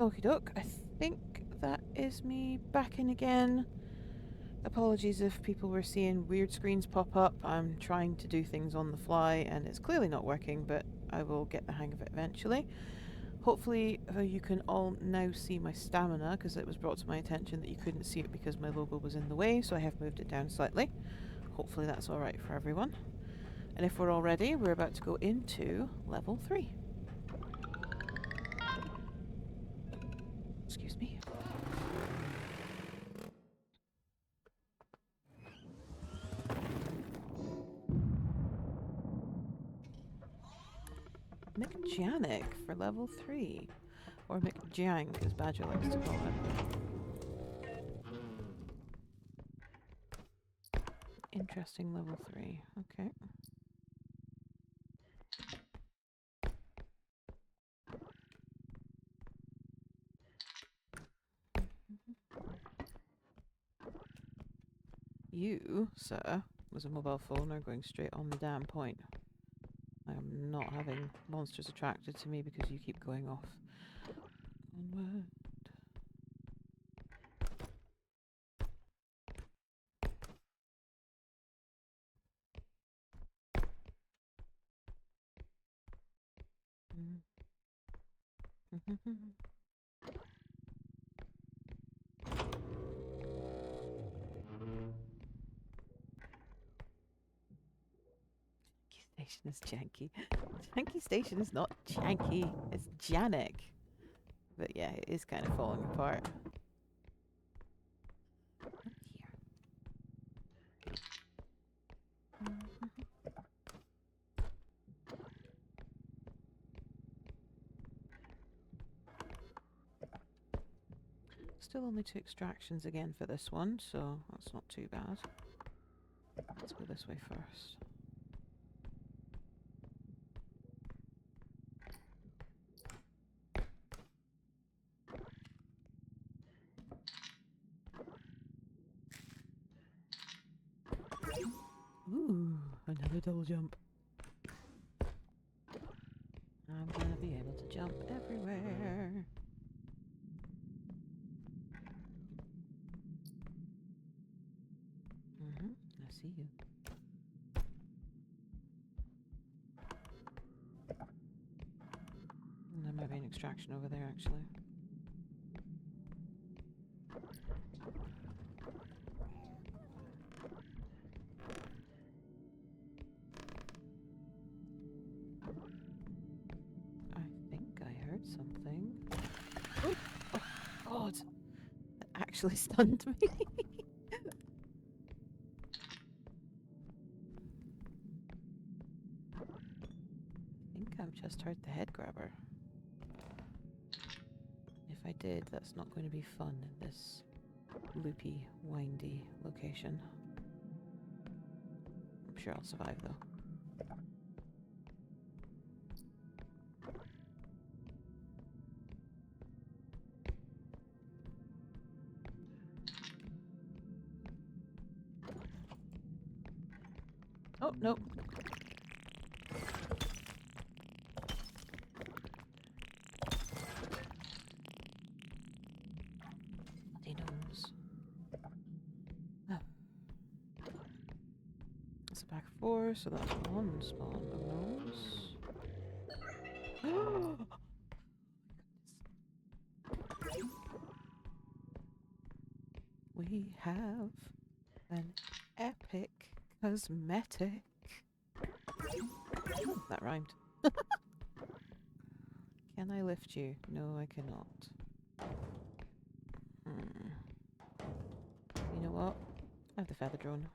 Okie doke, I think that is me back in again. Apologies if people were seeing weird screens pop up. I'm trying to do things on the fly and it's clearly not working, but I will get the hang of it eventually. Hopefully you can all now see my stamina, because it was brought to my attention that you couldn't see it because my logo was in the way, so I have moved it down slightly. Hopefully that's alright for everyone. And if we're all ready, we're about to go into level 3. Excuse me. McJanic for level 3. Or McJank, as Badger likes to call it. Interesting level 3. Okay. You, sir, with a mobile phone, are going straight on the damn point. I am not having monsters attracted to me because you keep going off. Onward. Station is janky. Janky Station is not janky. It's Janik. But yeah, it is kind of falling apart. Here. Still only 2 extractions again for this one, so that's not too bad. Let's go this way first. Ooh, another double jump. I'm gonna be able to jump everywhere. I see you. And there might be an extraction over there, actually. I think I heard something. Oh, oh God! That actually stunned me. I think I've just heard the head grabber. If I did, that's not going to be fun in this loopy, windy location. I'm sure I'll survive though. Oh, no. Bloody nose. Oh. That's a back 4, so that's 1 spawn of those. We have an epic cosmetic. Oh, that rhymed. Can I lift you? No, I cannot. You know what? I have the feather drone.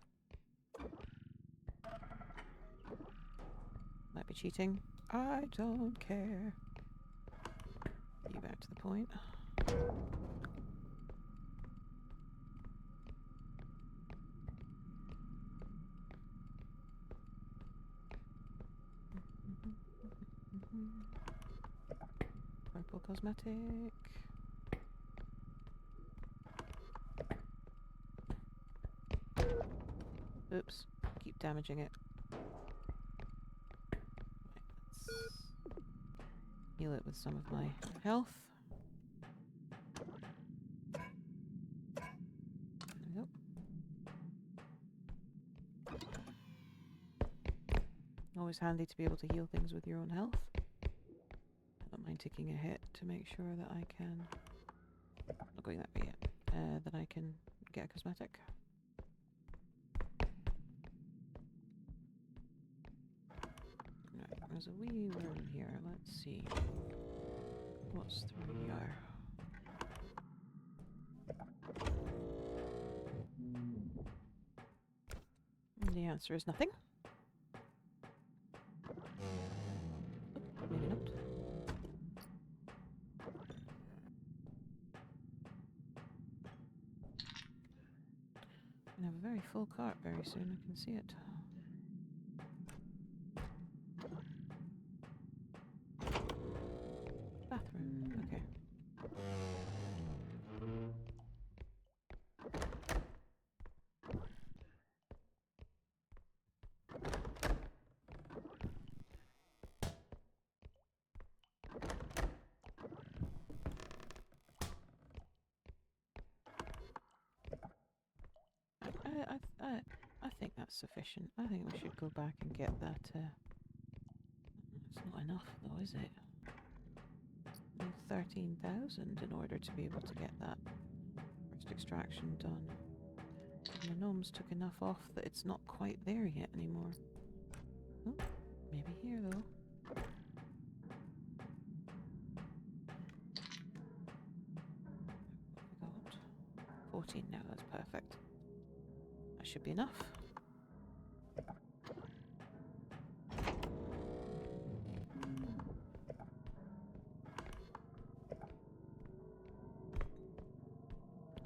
Might be cheating. I don't care. You back to the point. Purple cosmetic. Oops. Keep damaging it. Right, let's heal it with some of my health. always handy to be able to heal things with your own health. I don't mind taking a hit to make sure that I can... Not going that way yet. That I can get a cosmetic. Right, there's a wee room here. Let's see. What's through here? The answer is nothing. Maybe not. I have a very full cart very soon, I can see it. Bathroom, okay. I think that's sufficient. I think we should go back and get that. It's not enough, though, is it? I need 13,000 in order to be able to get that first extraction done. And the gnomes took enough off that it's not quite there yet anymore. Oh, maybe here, though. What have we got? 14 now, that's perfect. That should be enough.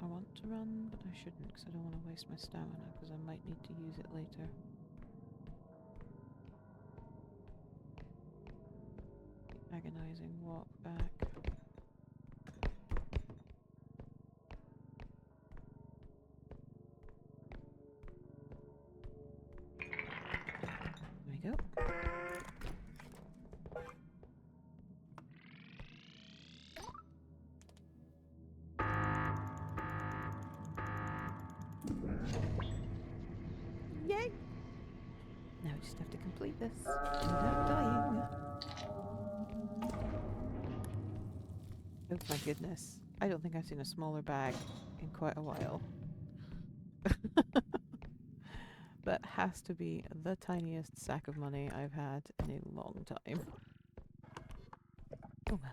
I want to run, but I shouldn't because I don't want to waste my stamina because I might need to use it later. The agonizing walk back. There we go. Yay! Now we just have to complete this without dying. Oh my goodness. I don't think I've seen a smaller bag in quite a while. That has to be the tiniest sack of money I've had in a long time. Oh well.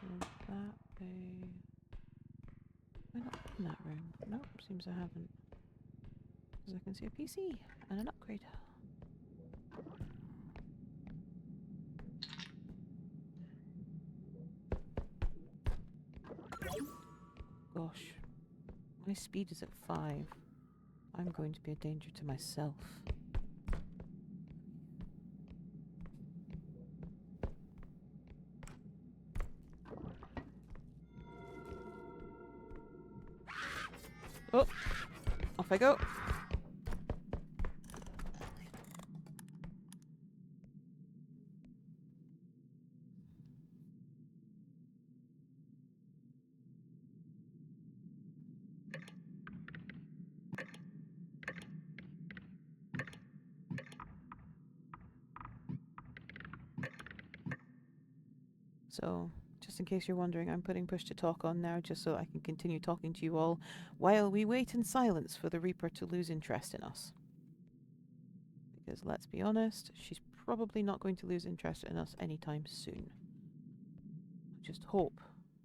So that way... Why not in that room? Nope, seems I haven't. Because I can see a PC and an upgrade. Gosh. My speed is at 5. I'm going to be a danger to myself. Oh! Off I go! So, just in case you're wondering, I'm putting push to talk on now just so I can continue talking to you all while we wait in silence for the Reaper to lose interest in us. Because let's be honest, she's probably not going to lose interest in us anytime soon. Just hope,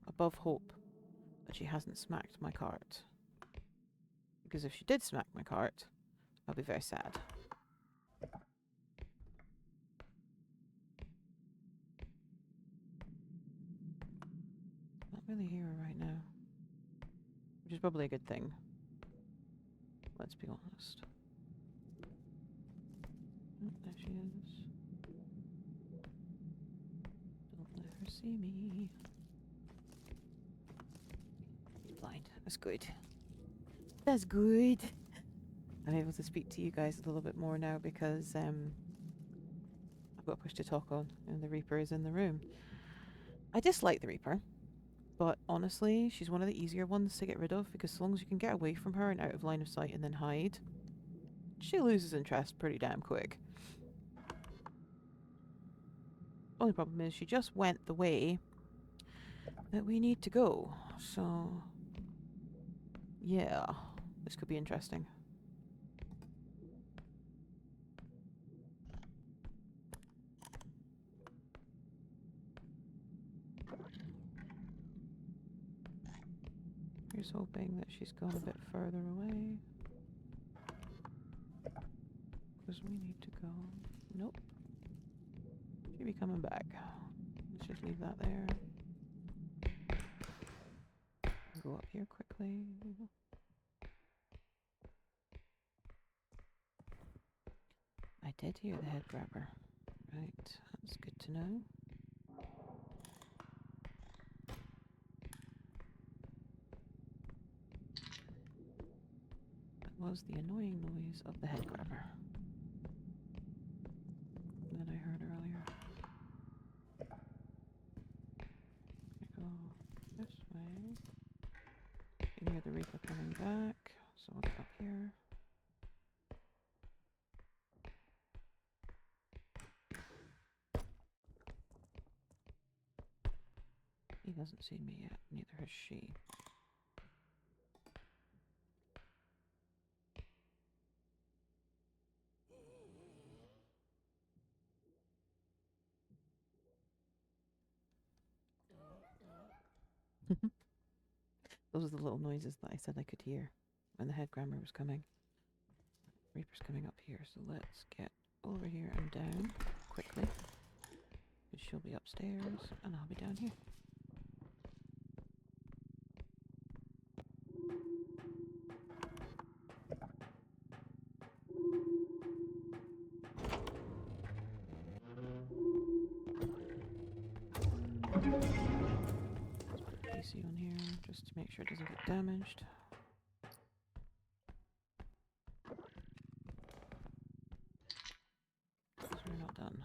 above hope, that she hasn't smacked my cart. Because if she did smack my cart, I'll be very sad. Not really hear her right now. Which is probably a good thing. Let's be honest. Oh, there she is. Don't let her see me. Blind. That's good. That's good. I'm able to speak to you guys a little bit more now because I've got push to talk on and the Reaper is in the room. I dislike the Reaper, but honestly, she's one of the easier ones to get rid of because so long as you can get away from her and out of line of sight and then hide, she loses interest pretty damn quick. Only problem is she just went the way that we need to go, so yeah, this could be interesting. Here's hoping that she's gone a bit further away. Because we need to go. Nope. She'll be coming back. Let's just leave that there. Go up here quickly. I did hear the head grabber. Right, that's good to know. That was the annoying noise of the head grabber that I heard earlier. I go this way. You can hear the Reaper coming back, so I'll get up here. He hasn't seen me yet, neither has she. Those are the little noises that I said I could hear when the head grabber was coming. Reaper's coming up here, so let's get over here and down quickly. Because she'll be upstairs and I'll be down here. Let's put the PC on here just to make sure it doesn't get damaged. Because we're not done.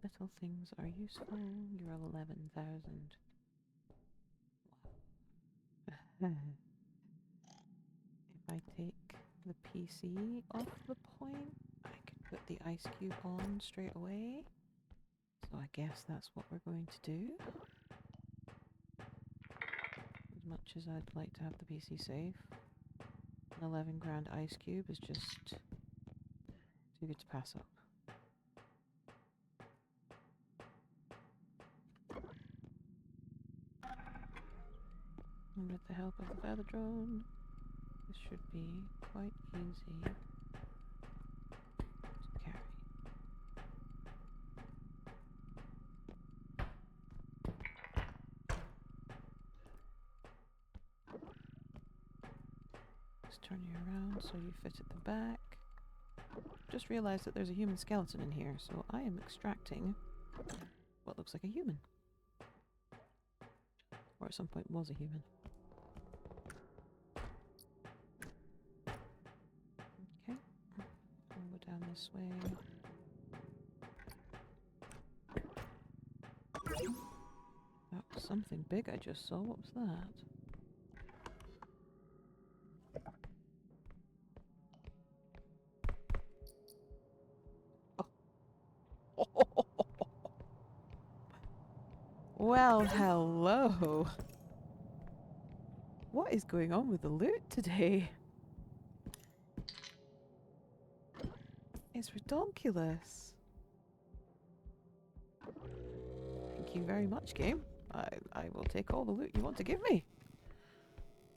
Little things are useful. You're 11,000. Wow. If I take the PC off the point, I could put the ice cube on straight away. So I guess that's what we're going to do. As much as I'd like to have the PC safe, an 11 grand ice cube is just too good to pass up. And with the help of the feather drone, this should be quite easy to carry. Just turn you around so you fit at the back. Just realized that there's a human skeleton in here, so I am extracting what looks like a human. Or at some point was a human. Okay, I'll go down this way. That was something big I just saw. What was that? Oh. Well, hello. What is going on with the loot today? It's ridiculous. Thank you very much, game. I will take all the loot you want to give me.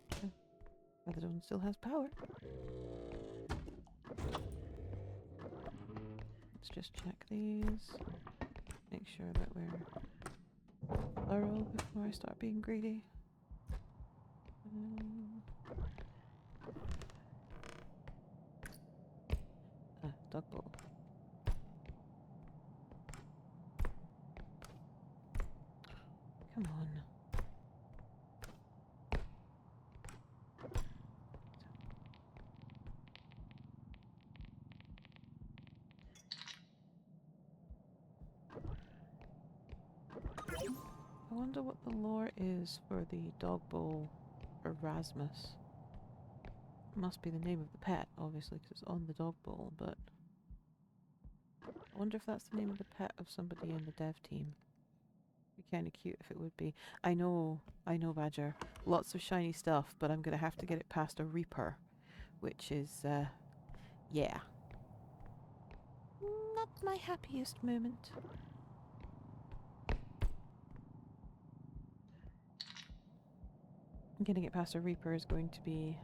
The other one still has power. Let's just check these. Make sure that we're thorough before I start being greedy. Dog bowl. Come on. I wonder what the lore is for the dog bowl Erasmus. It must be the name of the pet, obviously, because it's on the dog bowl, but I wonder if that's the name of the pet of somebody in the dev team. Be kind of cute if it would be. I know, Badger. Lots of shiny stuff, but I'm going to have to get it past a Reaper, which is, yeah. Not my happiest moment. Getting it past a Reaper is going to be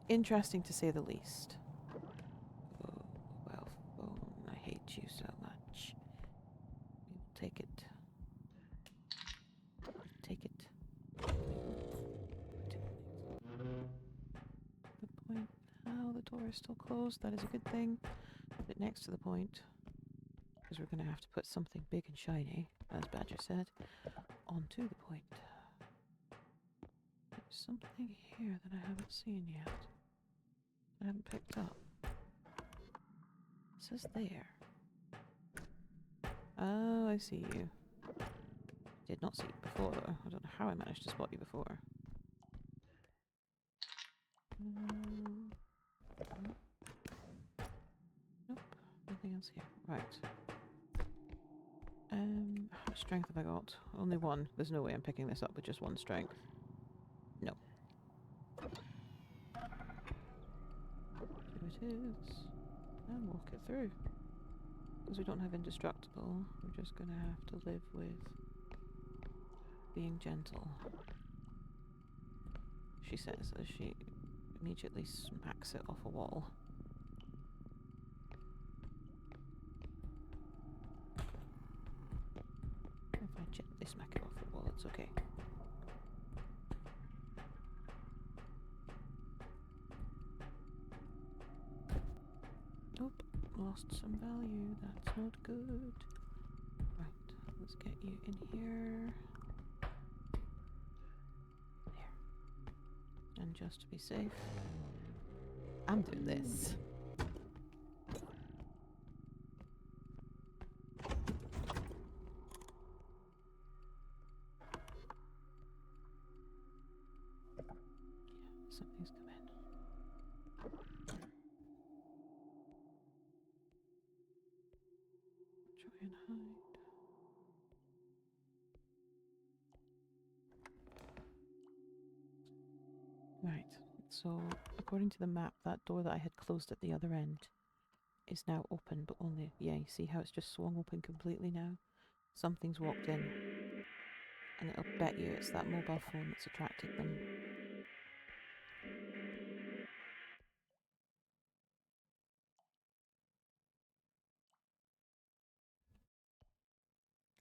interesting to say the least. Oh, well, phone, I hate you so much. You'll take it. Take it. The point. Oh, the door is still closed. That is a good thing. Put it next to the point. Because we're going to have to put something big and shiny, as Badger said, onto the point. There's something here that I haven't seen yet. I haven't picked up. It says there. Oh, I see you. Did not see you before, though. I don't know how I managed to spot you before. Nope, nothing else here. Right. How much strength have I got? Only one. There's no way I'm picking this up with just one strength. No. Here it is. And walk it through. Because we don't have indestructible, we're just gonna have to live with being gentle. She says as she immediately smacks it off a wall. If I gently smack it off the wall, it's okay. Nope, lost some value. That's not good. Right, let's get you in here. There. And just to be safe, I'm doing this. Something's come in. Try and hide. Right, so according to the map, that door that I had closed at the other end is now open, but only, yeah, you see how it's just swung open completely now? Something's walked in. And it'll bet you it's that mobile phone that's attracted them.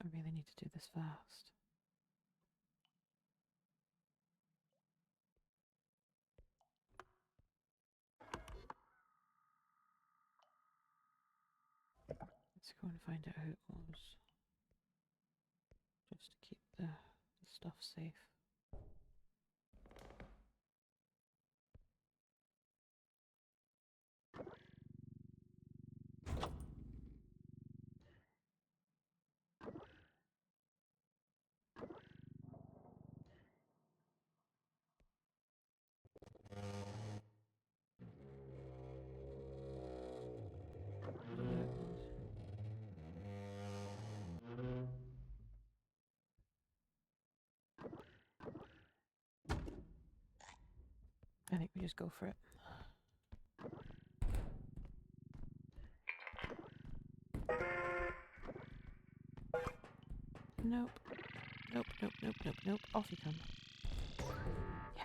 I really need to do this fast. Let's go and find out who it was. Just to keep the stuff safe. I think we just go for it. Nope. Nope, nope, nope, nope, nope. Off you come. Yeah.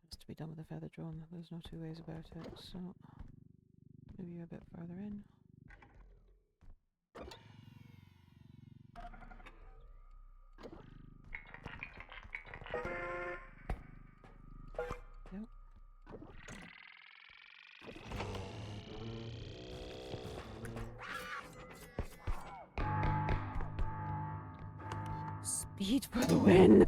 Has to be done with a feather drone. There's no two ways about it, so move you a bit further in. Nope. Speed for the win!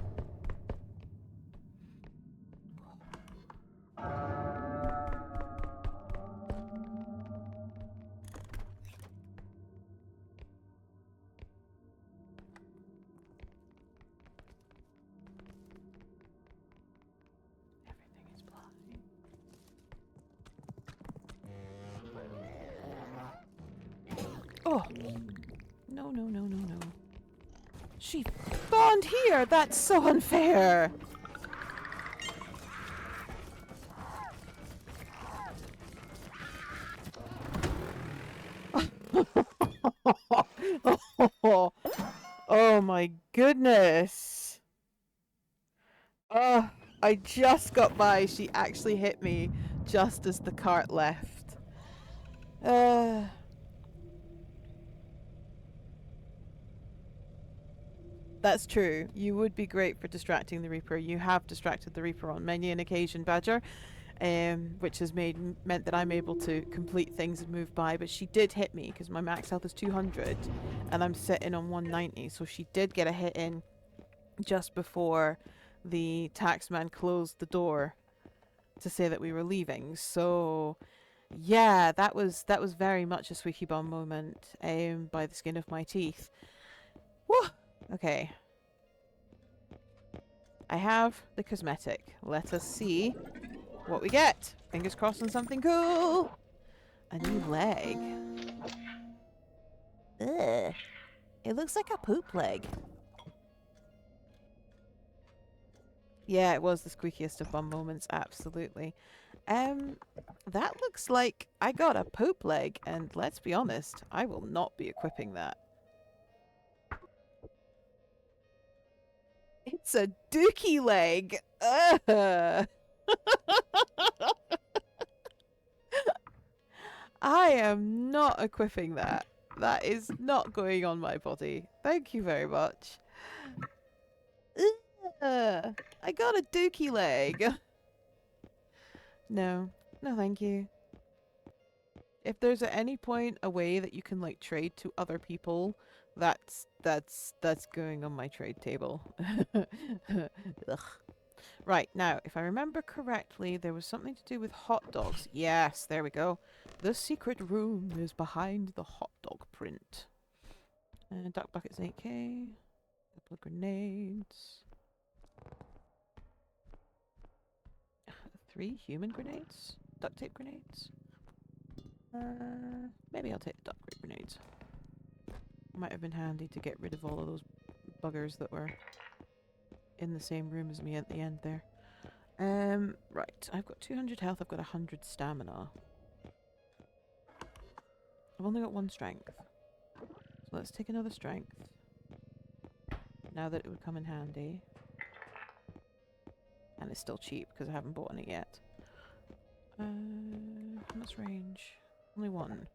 Everything is blind. Oh! No, no, no, no, no. She spawned here! That's so unfair! Oh my goodness! Oh, I just got by. She actually hit me just as the cart left. That's true. You would be great for distracting the Reaper. You have distracted the Reaper on many an occasion, Badger, which has meant that I'm able to complete things and move by. But she did hit me because my max health is 200 and I'm sitting on 190. So she did get a hit in just before the taxman closed the door to say that we were leaving. So yeah, that was very much a squeaky bum moment, by the skin of my teeth. Whew. Okay. I have the cosmetic. Let us see what we get. Fingers crossed on something cool. A new leg. Ugh. It looks like a poop leg. Yeah, it was the squeakiest of bum moments, absolutely. That looks like I got a poop leg, and let's be honest, I will not be equipping that. It's a dookie leg! Ugh. I am not equipping that. That is not going on my body. Thank you very much. Ugh. I got a dookie leg. No. No, thank you. If there's at any point a way that you can like trade to other people, that's going on my trade table. Ugh. Right, now, if I remember correctly, there was something to do with hot dogs. Yes, there we go. The secret room is behind the hot dog print. Duck buckets 8k. Couple of grenades. 3 human grenades? Duct tape grenades? Maybe I'll take the duct tape grenades. Might have been handy to get rid of all of those buggers that were in the same room as me at the end there. Right. I've got 200 health. I've got 100 stamina. I've only got 1 strength. So let's take another strength. Now that it would come in handy. And it's still cheap because I haven't bought any yet. What's range? Only 1.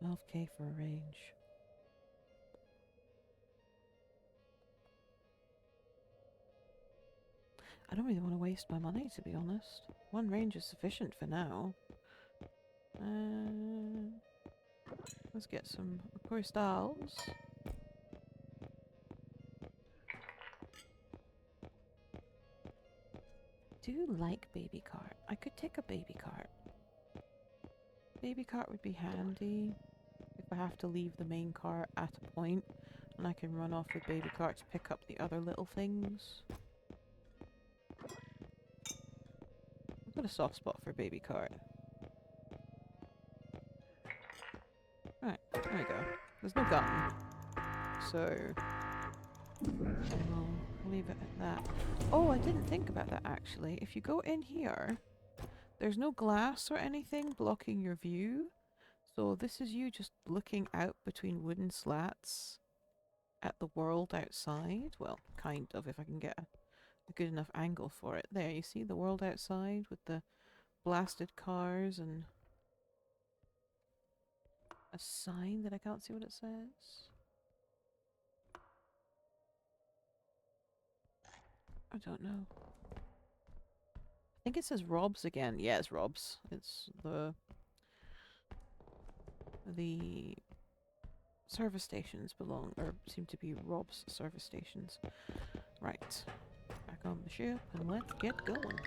12k for a range. I don't really want to waste my money, to be honest. 1 range is sufficient for now. Let's get some crystals. Do you like baby cart? I could take a baby cart. Baby cart would be handy if I have to leave the main cart at a point, and I can run off with baby cart to pick up the other little things. I've got a soft spot for baby cart. Right, there we go. There's no gun. So I'll leave it at that. Oh, I didn't think about that actually. If you go in here, there's no glass or anything blocking your view. So this is you just looking out between wooden slats at the world outside. Well, kind of, if I can get a good enough angle for it. There, you see the world outside with the blasted cars and a sign that I can't see what it says. I don't know. I think it says Rob's again. Yeah, it's Rob's. It's the service stations belong, or seem to be Rob's service stations. Right. Back on the ship and let's get going.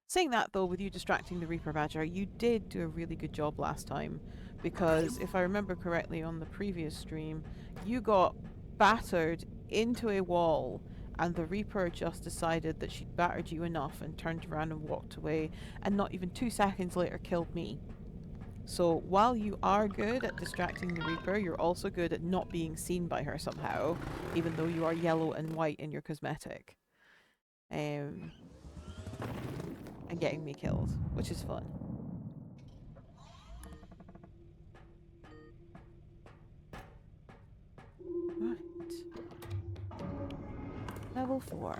Saying that though, with you distracting the Reaper Badger, you did do a really good job last time, because if I remember correctly on the previous stream, you got battered into a wall and the Reaper just decided that she'd battered you enough and turned around and walked away, and not even 2 seconds later killed me. So while you are good at distracting the Reaper, you're also good at not being seen by her somehow, even though you are yellow and white in your cosmetic. And getting me killed, which is fun. Right. Level 4.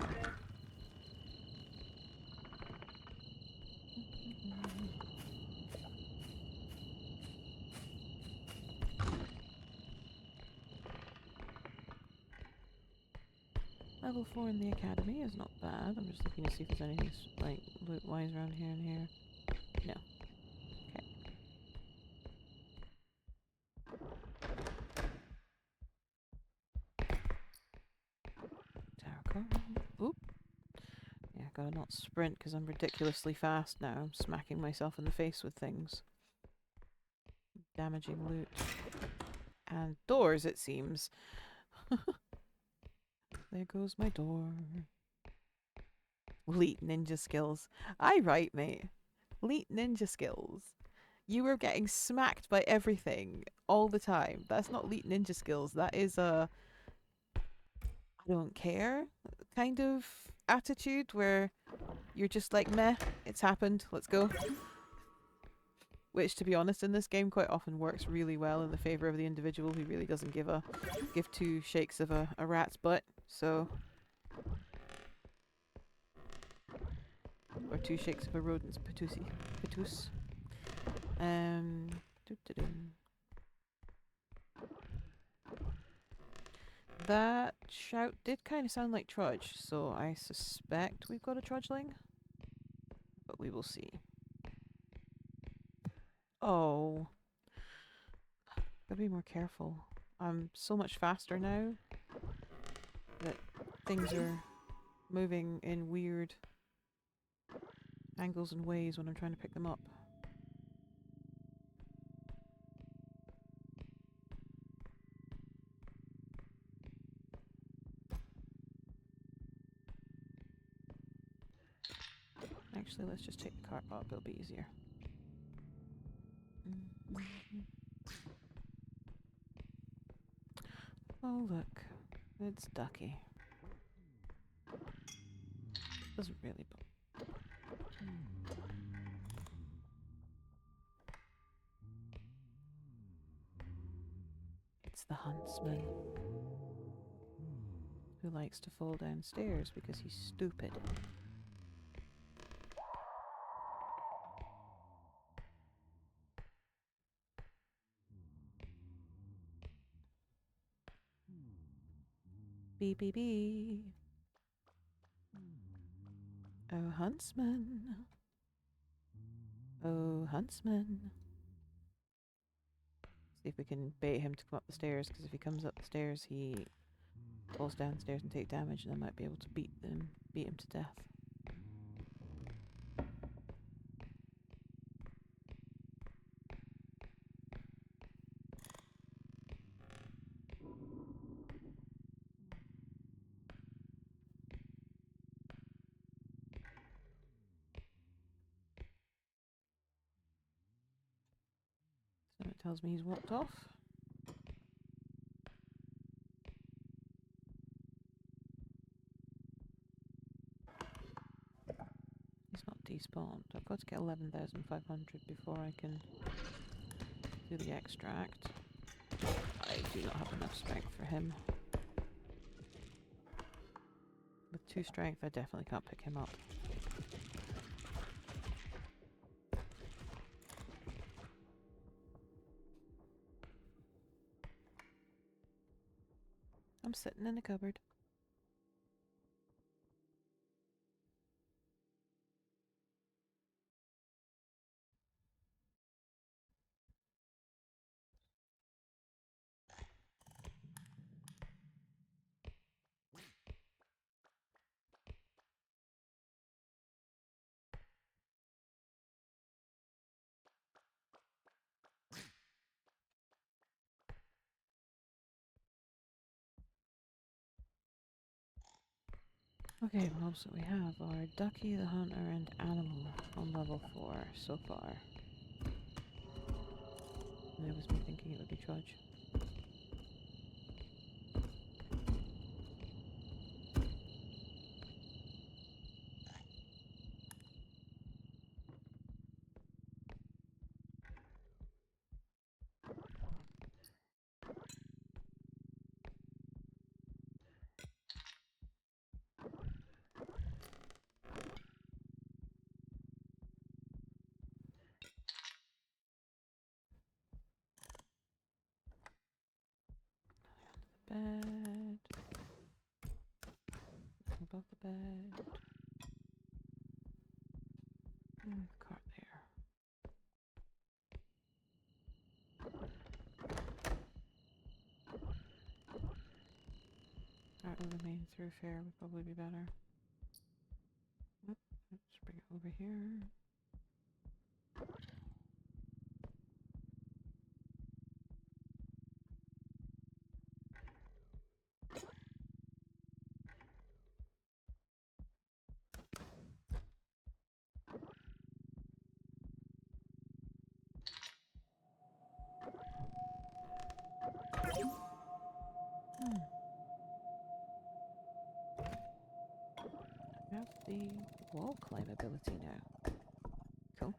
Level 4 in the academy is not bad. I'm just looking to see if there's anything like loot-wise around here and here. No. Okay. Tower card. Oop. Yeah, gotta not sprint because I'm ridiculously fast now. I'm smacking myself in the face with things. Damaging loot. And doors, it seems. There goes my door. Elite ninja skills. Aye, right, mate. Elite ninja skills. You were getting smacked by everything all the time. That's not elite ninja skills. That is a I don't care kind of attitude where you're just like, meh, it's happened, let's go. Which, to be honest, in this game quite often works really well in the favour of the individual who really doesn't give 2 shakes of a rat's butt, so... Or 2 shakes of a rodent's patus. Doo-doo-doo. That shout did kind of sound like Trudge, so I suspect we've got a Trudgeling. But we will see. Oh. Gotta be more careful. I'm so much faster now that things are moving in weird angles and ways when I'm trying to pick them up. Actually, let's just take the cart up, it'll be easier. Oh look, it's Ducky. Doesn't really It's the huntsman who likes to fall downstairs because he's stupid. Beep beep beep. Oh huntsman. Oh huntsman. See if we can bait him to come up the stairs, because if he comes up the stairs he falls downstairs and take damage, and I might be able to beat him to death. Tells me he's walked off. He's not despawned. I've got to get 11,500 before I can do the extract. I do not have enough strength for him. With 2 strength, I definitely can't pick him up. I'm sitting in a cupboard. Okay, mobs that we have are Ducky, the Hunter, and Animal on level 4 so far. And that was me thinking it would be Trudge. Bed. Above the bed. And the cart there. That would remain through fair would probably be better. Let's bring it over here. I have the wall climb ability now. Cool.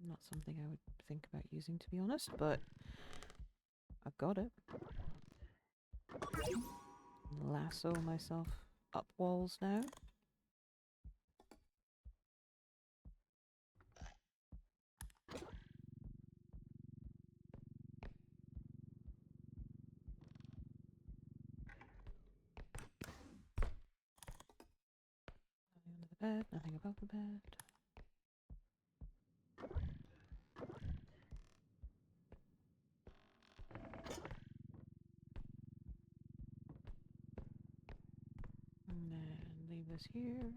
Not something I would think about using, to be honest, but I've got it. Lasso myself up walls now. Nothing under the bed, nothing above the bed. And then leave this here.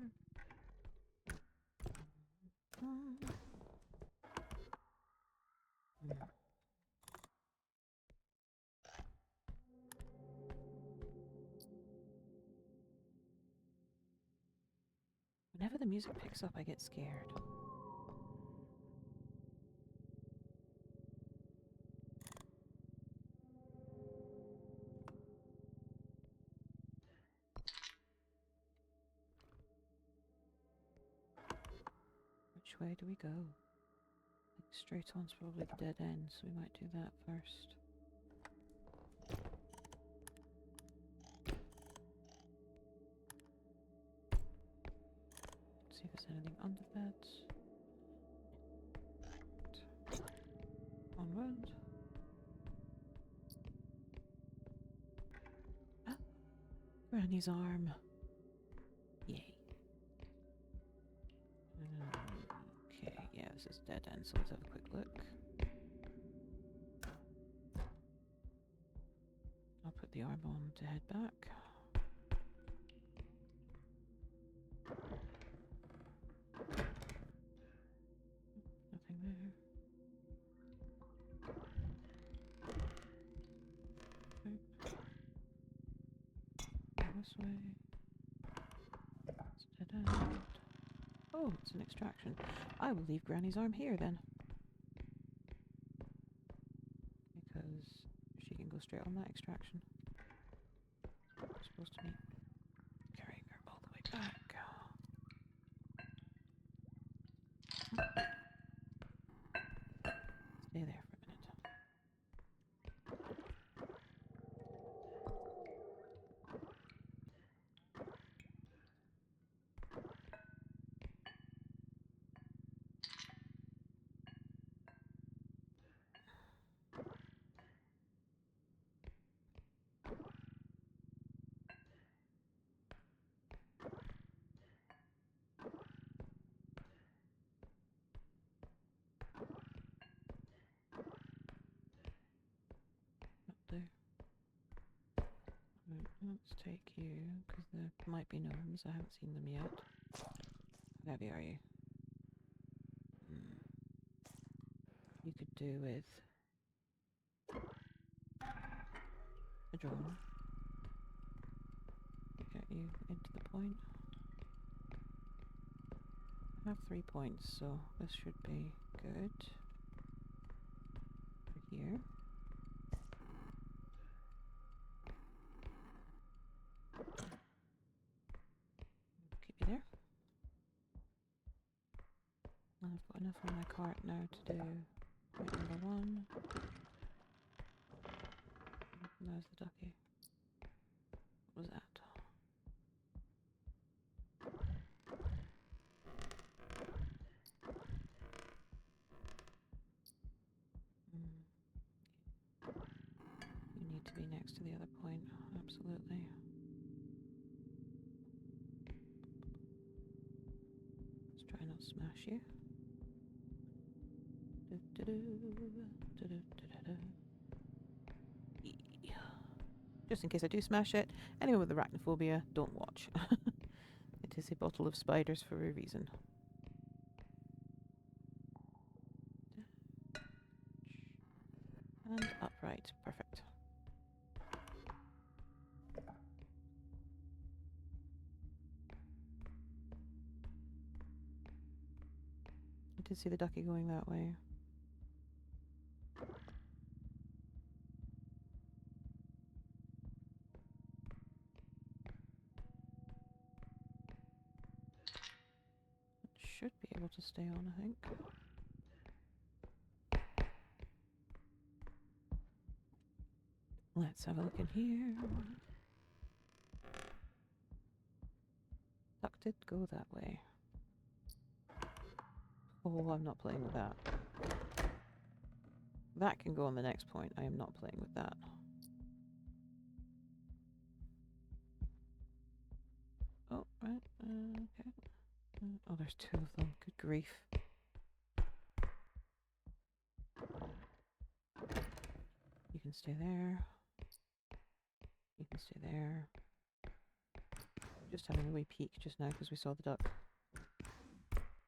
Whenever the music picks up, I get scared. Which way do we go? I think straight on's probably the dead end, so we might do that first. See if there's anything under the beds. Onward. Ah! Granny's arm. Yay. Okay, yeah, this is dead end, so let's have a quick look. I'll put the arm on to head back. Nothing there. Okay. This way. It's dead end. Oh, it's an extraction. I will leave Granny's arm here then. because she can go straight on that extraction. We're supposed to be carrying her all the way back. Stay there for a minute. There. Right, let's take you, because there might be gnomes. I haven't seen them yet. How heavy are you? You could do with a drone. Get you into the point. I have 3 points, so this should be good. Over here. Keep you there. And I've got enough on my cart now to do point number 1. There's the ducky. What was that? You need to be next to the other point, absolutely. Let's try not to smash you. Just in case I do smash it, anyone with arachnophobia, don't watch. It is a bottle of spiders for a reason. And upright, perfect. I did see the ducky going that way. It should be able to stay on, I think. Let's have a look in here. Duck did go that way. Oh, I'm not playing with that. That can go on the next point. I am not playing with that. Oh, right. Okay. Oh, there's 2 of them. Good grief. You can stay there. You can stay there. Just having a wee peek just now because we saw the duck.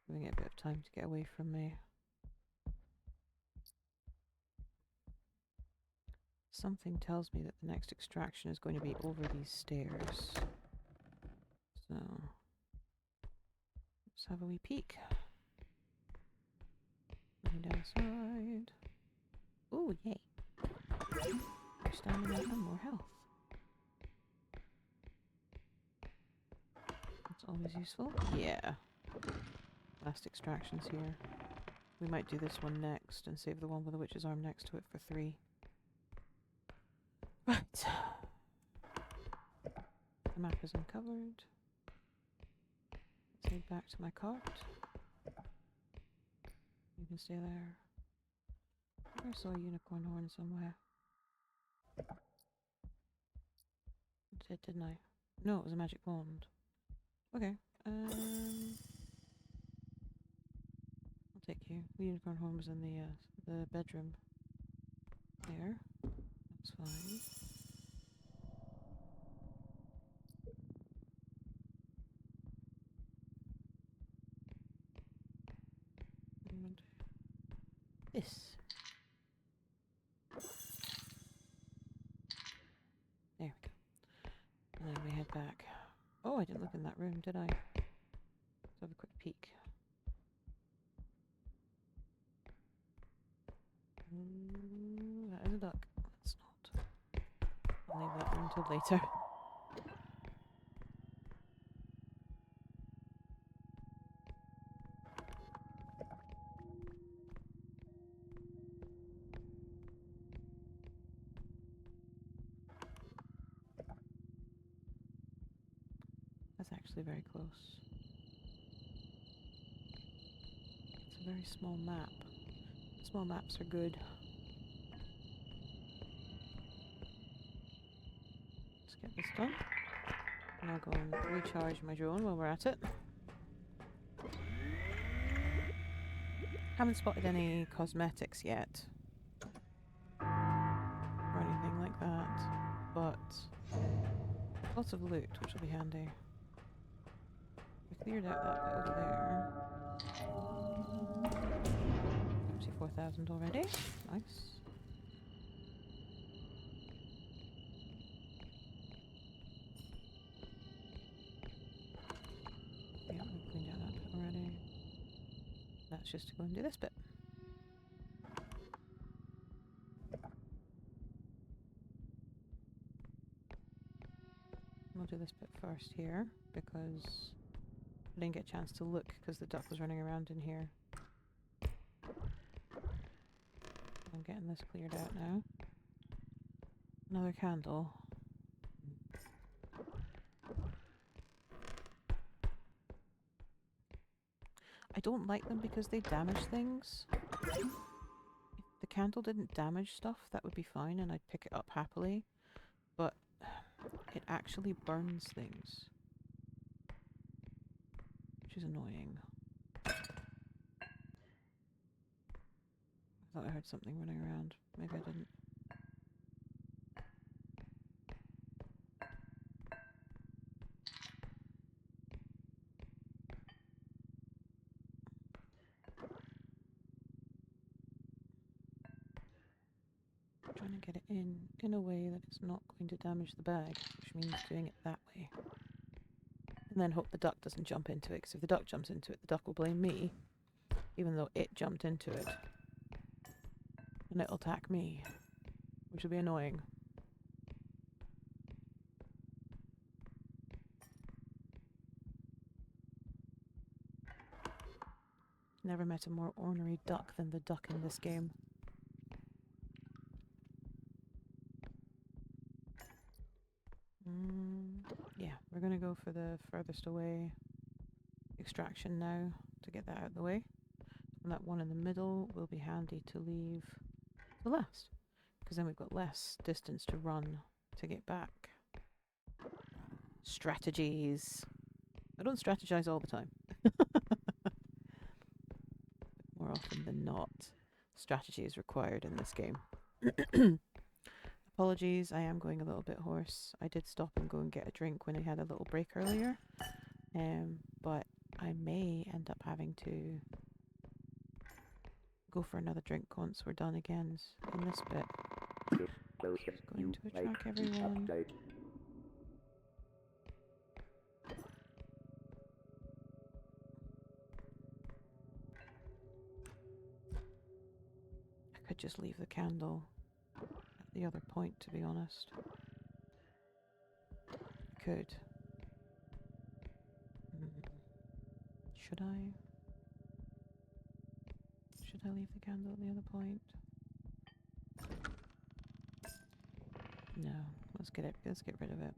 Giving it a bit of time to get away from me. Something tells me that the next extraction is going to be over these stairs. So, let's have a wee peek. Looking down the side. Ooh, yay. More stamina and more health. That's always useful. Yeah. Last extractions here. We might do this one next and save the one with the witch's arm next to it for 3. Right. The map is uncovered. Let's head back to my cart. You can stay there. I saw a unicorn horn somewhere. I did, didn't I? No, it was a magic wand. Okay. I'll take you. The unicorn horn was in the bedroom. There. That's fine. And this. There we go. And then we head back. Oh, I didn't look in that room, did I? Let's have a quick peek. Ooh, that is a duck. I'll leave that one until later. That's actually very close. It's a very small map. Small maps are good. Let's get this done. And I'll go and recharge my drone while we're at it. Haven't spotted any cosmetics yet. Or anything like that. But lots of loot, which will be handy. We cleared out that bit over there. 74,000 already. Nice. Yeah, we cleaned out that bit already. That's just to go and do this bit. We'll do this bit first here, because I didn't get a chance to look because the duck was running around in here. I'm getting this cleared out now. Another candle. I don't like them because they damage things. If the candle didn't damage stuff, that would be fine and I'd pick it up happily. But it actually burns things, which is annoying. I thought I heard something running around. Maybe I didn't. I'm trying to get it in a way that it's not going to damage the bag, which means doing it that way. And then hope the duck doesn't jump into it, because if the duck jumps into it, the duck will blame me, even though it jumped into it. And it'll attack me, which will be annoying. Never met a more ornery duck than the duck in this game. Yeah, we're gonna go for the furthest away extraction now to get that out of the way. And that one in the middle will be handy to leave the last, because then we've got less distance to run to get back. Strategies. I don't strategize all the time. More often than not, strategy is required in this game. Apologies, I am going a little bit hoarse. I did stop and go and get a drink when I had a little break earlier, but I may end up having to go for another drink once we're done again in this bit. Just going to attract everyone. I could just leave the candle at the other point, to be honest. I could. Should I? Should I leave the candle at the other point? No, let's get rid of it.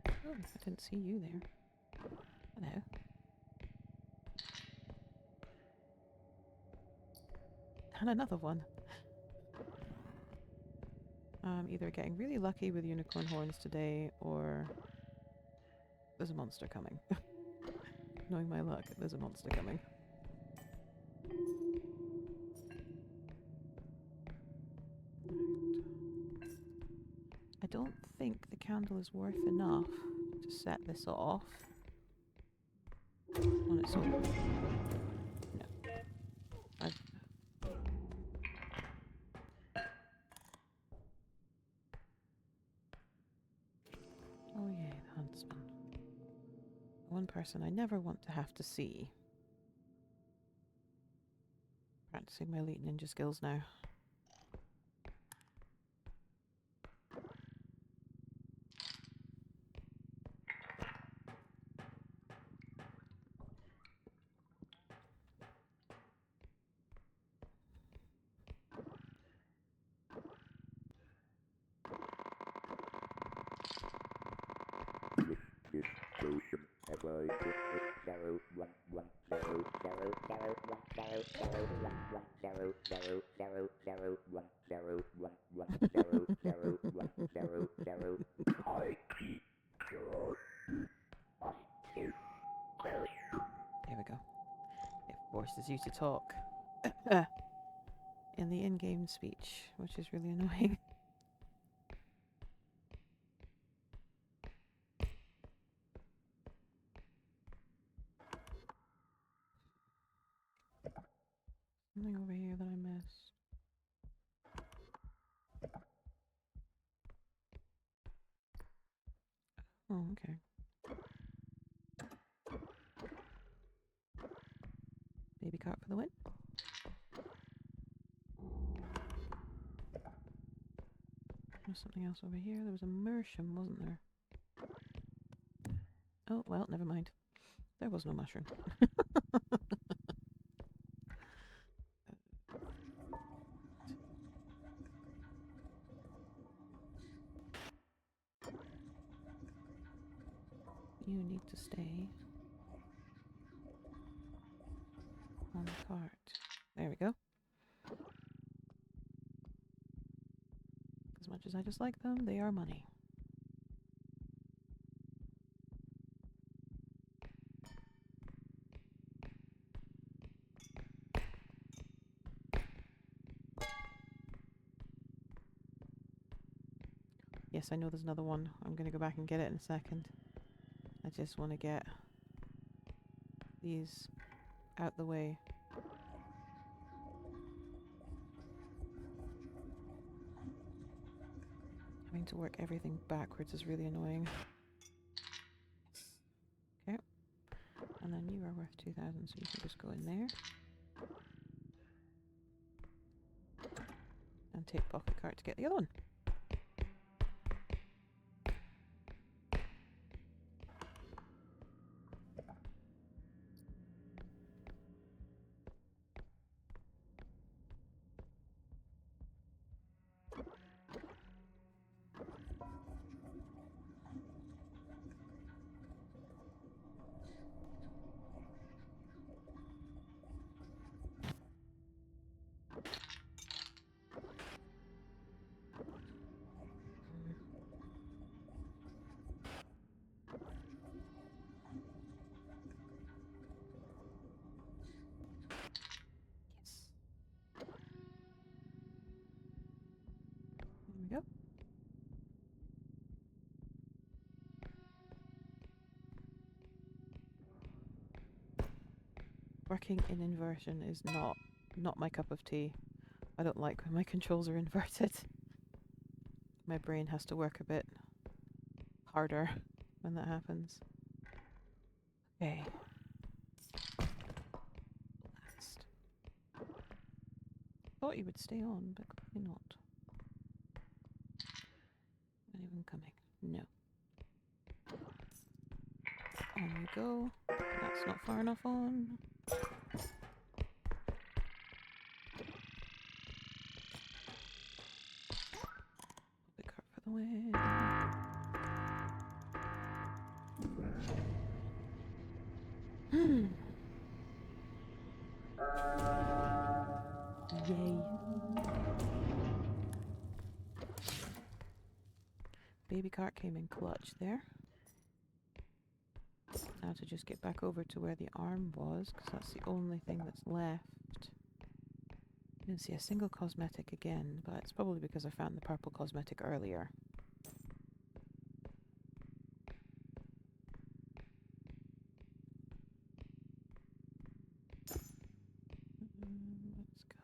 Oh, I didn't see you there. Hello. And another one. I'm either getting really lucky with unicorn horns today, or there's a monster coming. Knowing my luck, there's a monster coming. I don't think the candle is worth enough to set this off on its own. No. Oh yeah, the huntsman. One person I never want to have to see. Practicing my elite ninja skills now. There we go. It forces you to talk in the in-game speech, which is really annoying. Something over here that I missed. Oh, okay. Baby cart for the win. There's something else over here. There was a mushroom, wasn't there? Oh, well, never mind. There was no mushroom. You need to stay on the cart. There we go. As much as I dislike them, they are money. Yes, I know there's another one. I'm going to go back and get it in a second. I just want to get these out the way. Having to work everything backwards is really annoying. Okay. And then you are worth 2,000, so you can just go in there. And take pocket cart to get the other one. There we go. Working in inversion is not my cup of tea. I don't like when my controls are inverted. My brain has to work a bit harder when that happens. Okay. Last. Thought you would stay on, but clearly not. Anyone coming? No. On you go. That's not far enough on. The cart for the win. Yay. Baby cart came in clutch there. Now to just get back over to where the arm was, because that's the only thing that's left. Didn't see a single cosmetic again, but it's probably because I found the purple cosmetic earlier. Let's go.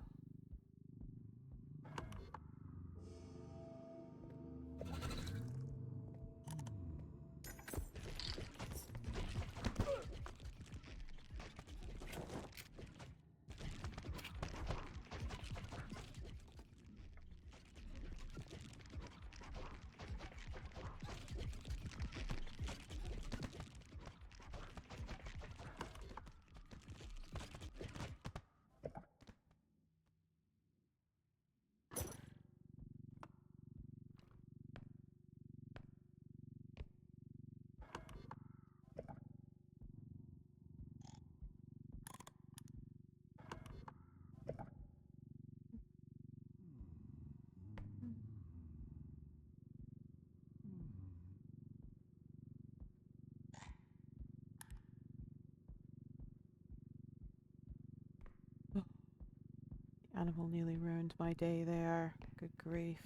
animal nearly ruined my day there. Good grief.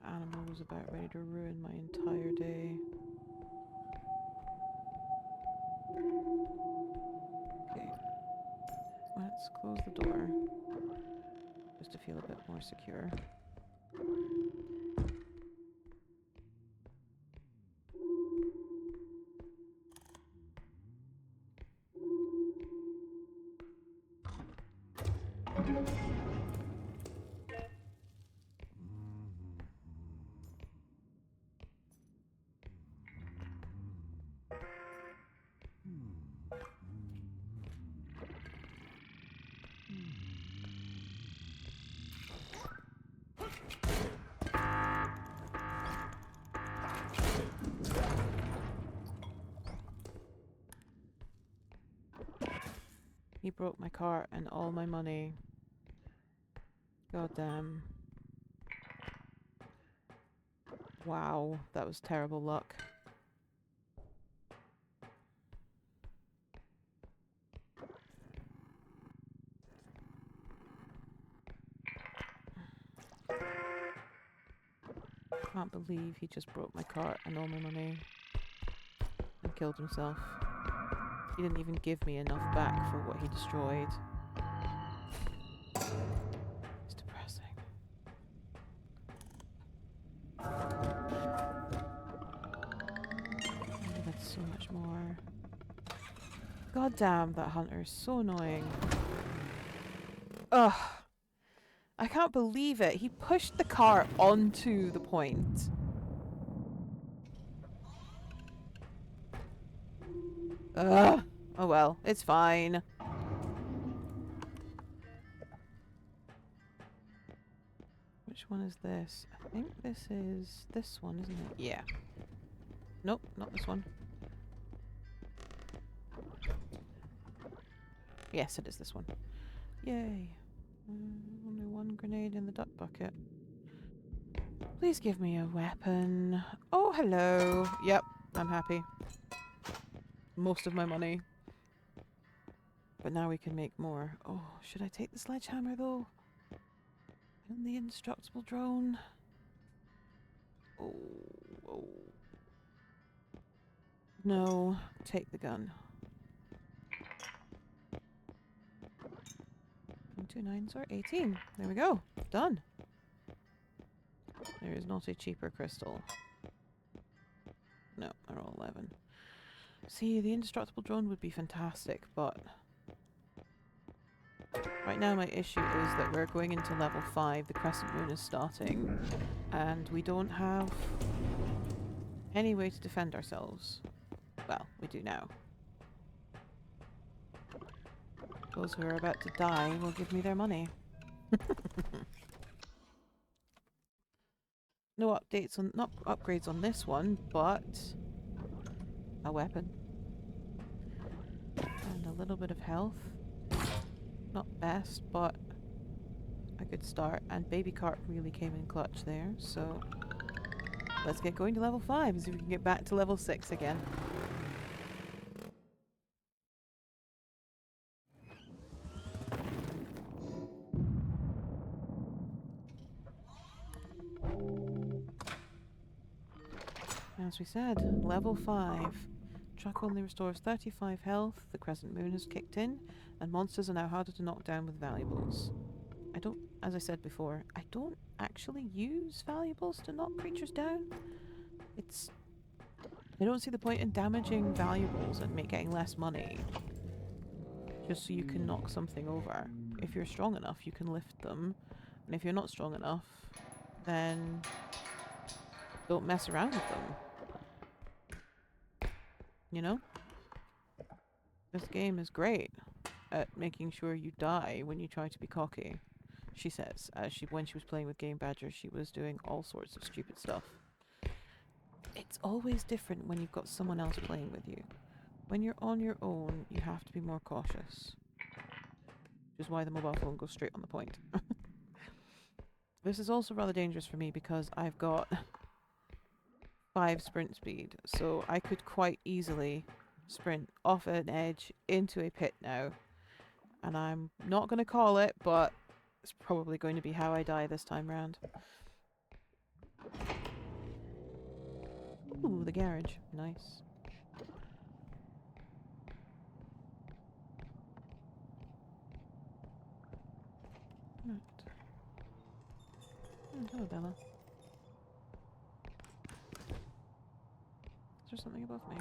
That animal was about ready to ruin my entire day. Okay. Let's close the door. Just to feel a bit more secure. He broke my cart and all my money. God damn. Wow, that was terrible luck. Can't believe he just broke my cart and all my money. And killed himself. He didn't even give me enough back for what he destroyed. It's depressing. Oh, that's so much more. God damn, that hunter is so annoying. Ugh. I can't believe it. He pushed the cart onto the point. Ugh. Oh well, it's fine. Which one is this? I think this is this one, isn't it? Yeah. Nope, not this one. Yes, it is this one. Yay. Only one grenade in the duck bucket. Please give me a weapon. Oh, hello. Yep, I'm happy. Most of my money. But now we can make more. Oh, should I take the sledgehammer though? And the indestructible drone? Oh, oh. No, take the gun. 2 9s are 18. There we go. Done. There is not a cheaper crystal. No, they're all 11. See, the indestructible drone would be fantastic, but right now my issue is that we're going into level 5, the crescent moon is starting, and we don't have any way to defend ourselves. Well, we do now. Those who are about to die will give me their money. No updates on, not upgrades on this one, but a weapon. And a little bit of health. Not best, but a good start. And baby cart really came in clutch there, so let's get going to level 5 and see if we can get back to level 6 again. As we said, level 5. Truck only restores 35 health, the crescent moon has kicked in, and monsters are now harder to knock down with valuables. I don't, as I said before, I don't actually use valuables to knock creatures down. I don't see the point in damaging valuables and getting less money just so you can knock something over. If you're strong enough, you can lift them, and if you're not strong enough, then don't mess around with them. You know? This game is great at making sure you die when you try to be cocky. She says, when she was playing with Game Badger, she was doing all sorts of stupid stuff. It's always different when you've got someone else playing with you. When you're on your own, you have to be more cautious. Which is why the mobile phone goes straight on the point. This is also rather dangerous for me because I've got 5 sprint speed, so I could quite easily sprint off an edge into a pit now And I'm not going to call it, but it's probably going to be how I die this time round. Ooh, the garage. Nice. Right. Oh, hello, Bella. Is there something above me?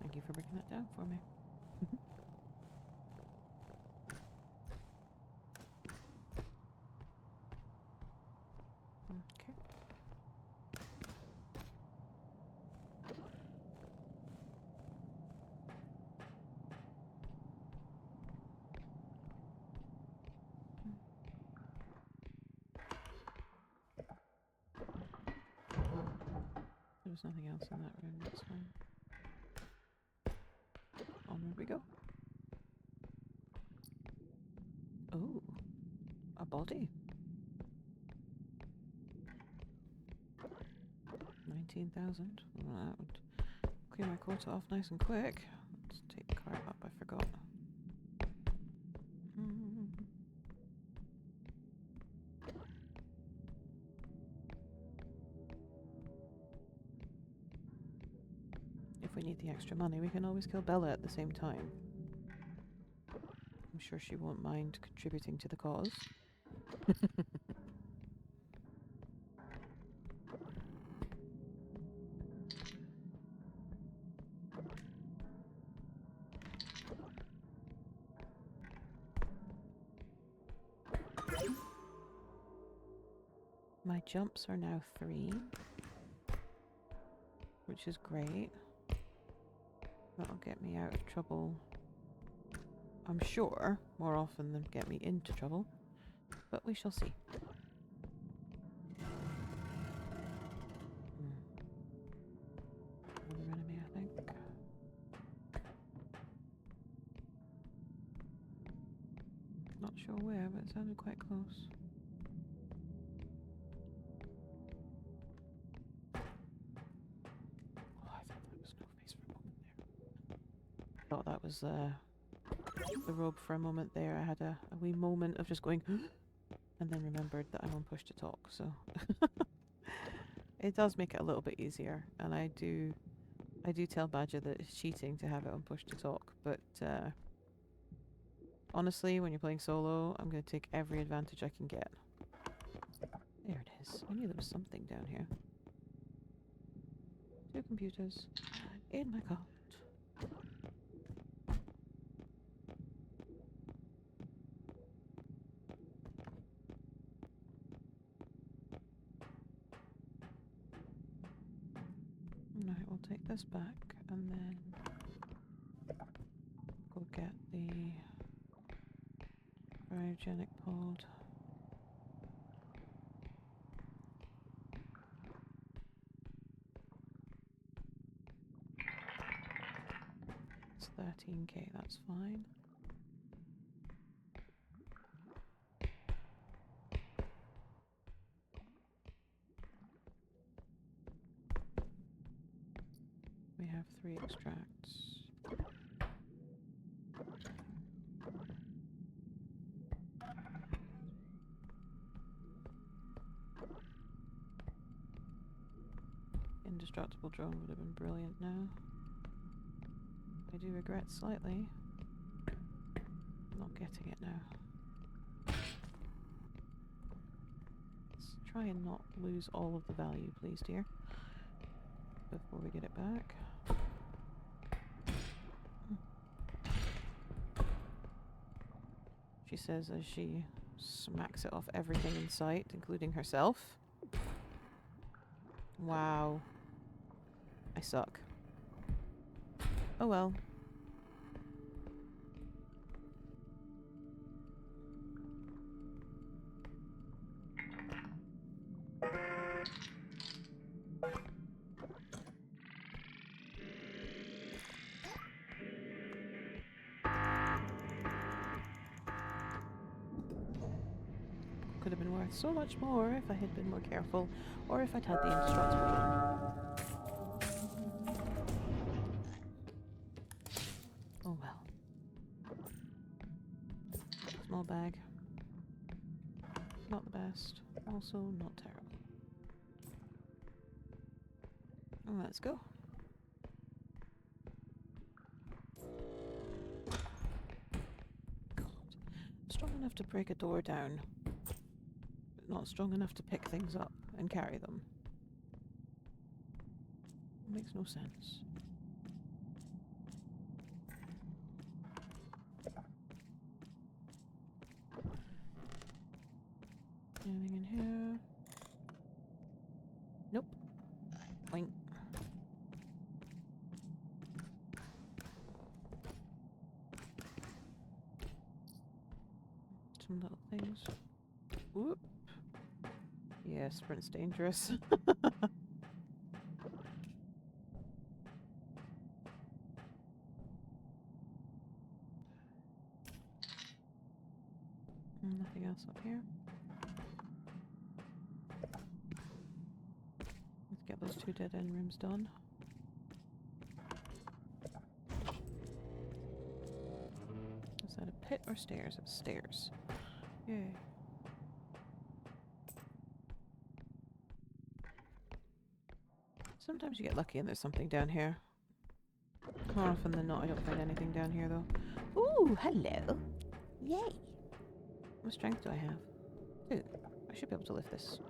Thank you for breaking that down for me. Okay. There's nothing else in that room, that's fine. Onward we go. Oh, a body. 19,000. Well, that would clear my quota off nice and quick. Let's take the cart up, I forgot. If we need the extra money, we can always kill Bella at the same time. I'm sure she won't mind contributing to the cause. My jumps are now 3, which is great. That'll get me out of trouble, I'm sure, more often than get me into trouble, but we shall see. Another enemy, I think. Not sure where, but it sounded quite close. Oh, I thought that was no face for a moment there. I thought that was the robe for a moment there. I had a wee moment of just going and then remembered that I'm on push to talk, so it does make it a little bit easier, and I do tell Badger that it's cheating to have it on push to talk, but honestly, when you're playing solo, I'm going to take every advantage I can get. There it is. I knew there was something down here. 2 computers in my cart. Right, we'll take this back and then go get the cryogenic pod. It's 13k, that's fine. We have 3 extracts. Indestructible drone would have been brilliant now. I do regret slightly not getting it now. Let's try and not lose all of the value, please, dear, before we get it back. She says as she Smacks it off everything in sight, including herself. Wow. I suck. Oh well. Could have been worth so much more if I had been more careful, or if I'd had the indestructible one. Oh well. Small bag. Not the best. Also not terrible. Let's go. God. Strong enough to break a door down, but not strong enough to pick things up and carry them. Makes no sense. Anything in here? Nope. Boink. Some little things. Whoop. Yeah, sprint's dangerous. Nothing else up here. Let's get those 2 dead end rooms done. Is that a pit or stairs? It's stairs. Yay. Sometimes you get lucky and there's something down here. More often than not, I don't find anything down here though. Ooh, hello! Yay! What strength do I have? 2. I should be able to lift this.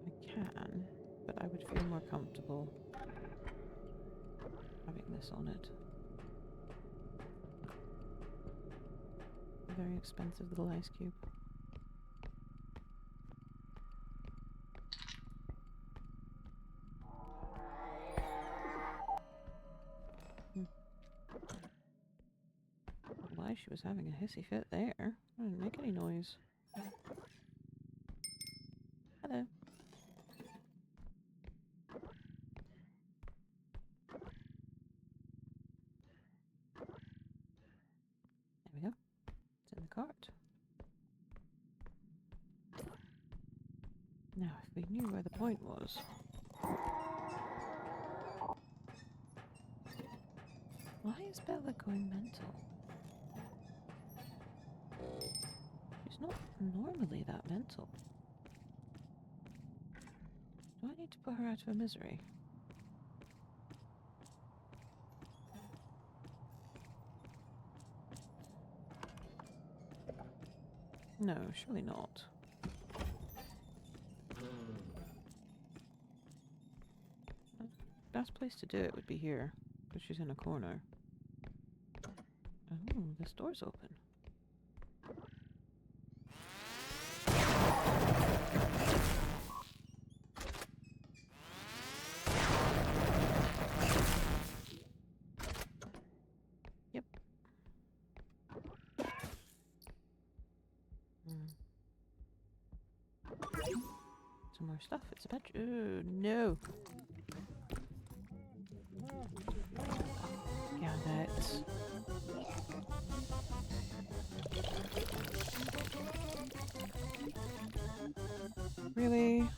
I can, but I would feel more comfortable having this on it. A very expensive little ice cube. Why she was having a hissy fit there. I didn't make any noise. Hello. There we go. It's in the cart. Now, if we knew where the point was. Why is Bella going mental? She's not normally that mental. Do I need to put her out of her misery? No, surely not. Best place to do it would be here, because she's in a corner. Oh, this door's open. Yep. Some more stuff. It's a bedroom. Oh, no. Damn it. Really?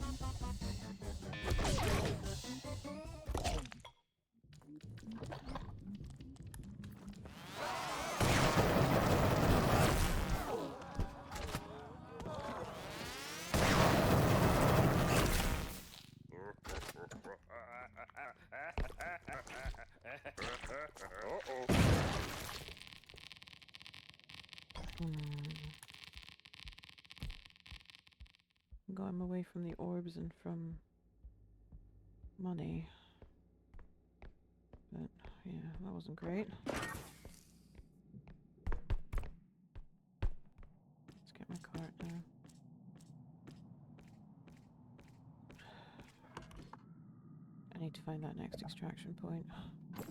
I'm away from the orbs and from money. But, yeah, that wasn't great. Let's get cart now. I need to find that next extraction point. I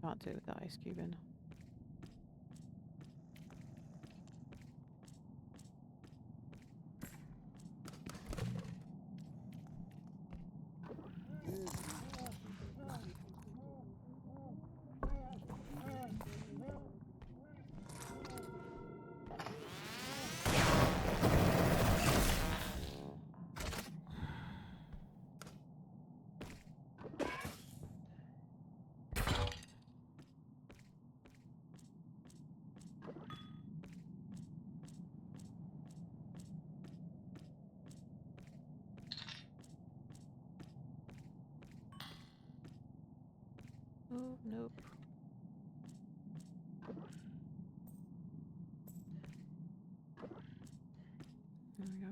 can't do it with the ice cube in. Oh, nope. There we go.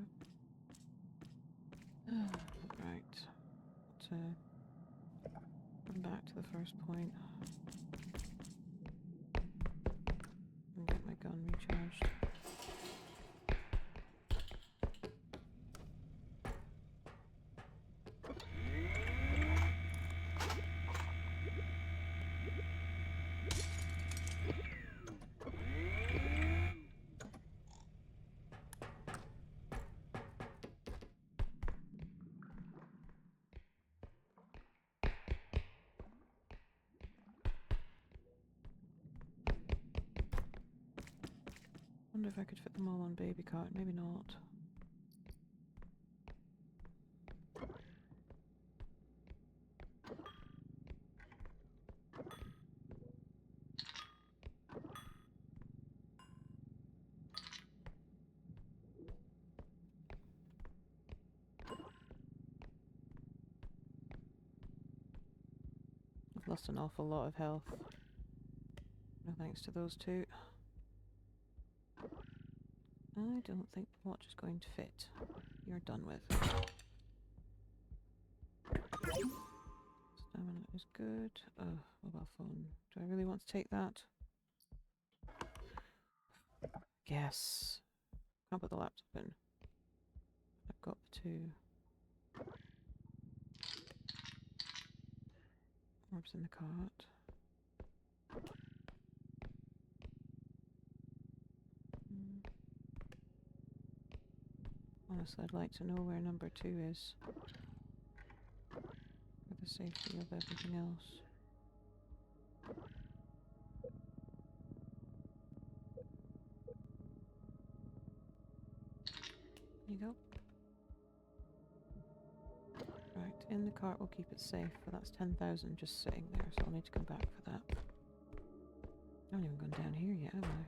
Right. Let's come back to the first point. And get my gun recharged. Wonder if I could fit them all on baby cart. Maybe not. I've lost an awful lot of health. No thanks to those two. I don't think the watch is going to fit. You're done with. Stamina is good. Oh, mobile phone. Do I really want to take that? Yes. Can't put the laptop in. I've got the two. Orbs in the cart. Honestly, I'd like to know where number 2 is. For the safety of everything else. There you go. Right, in the cart we'll keep it safe, but that's 10,000 just sitting there, so I'll need to come back for that. I haven't even gone down here yet, have I?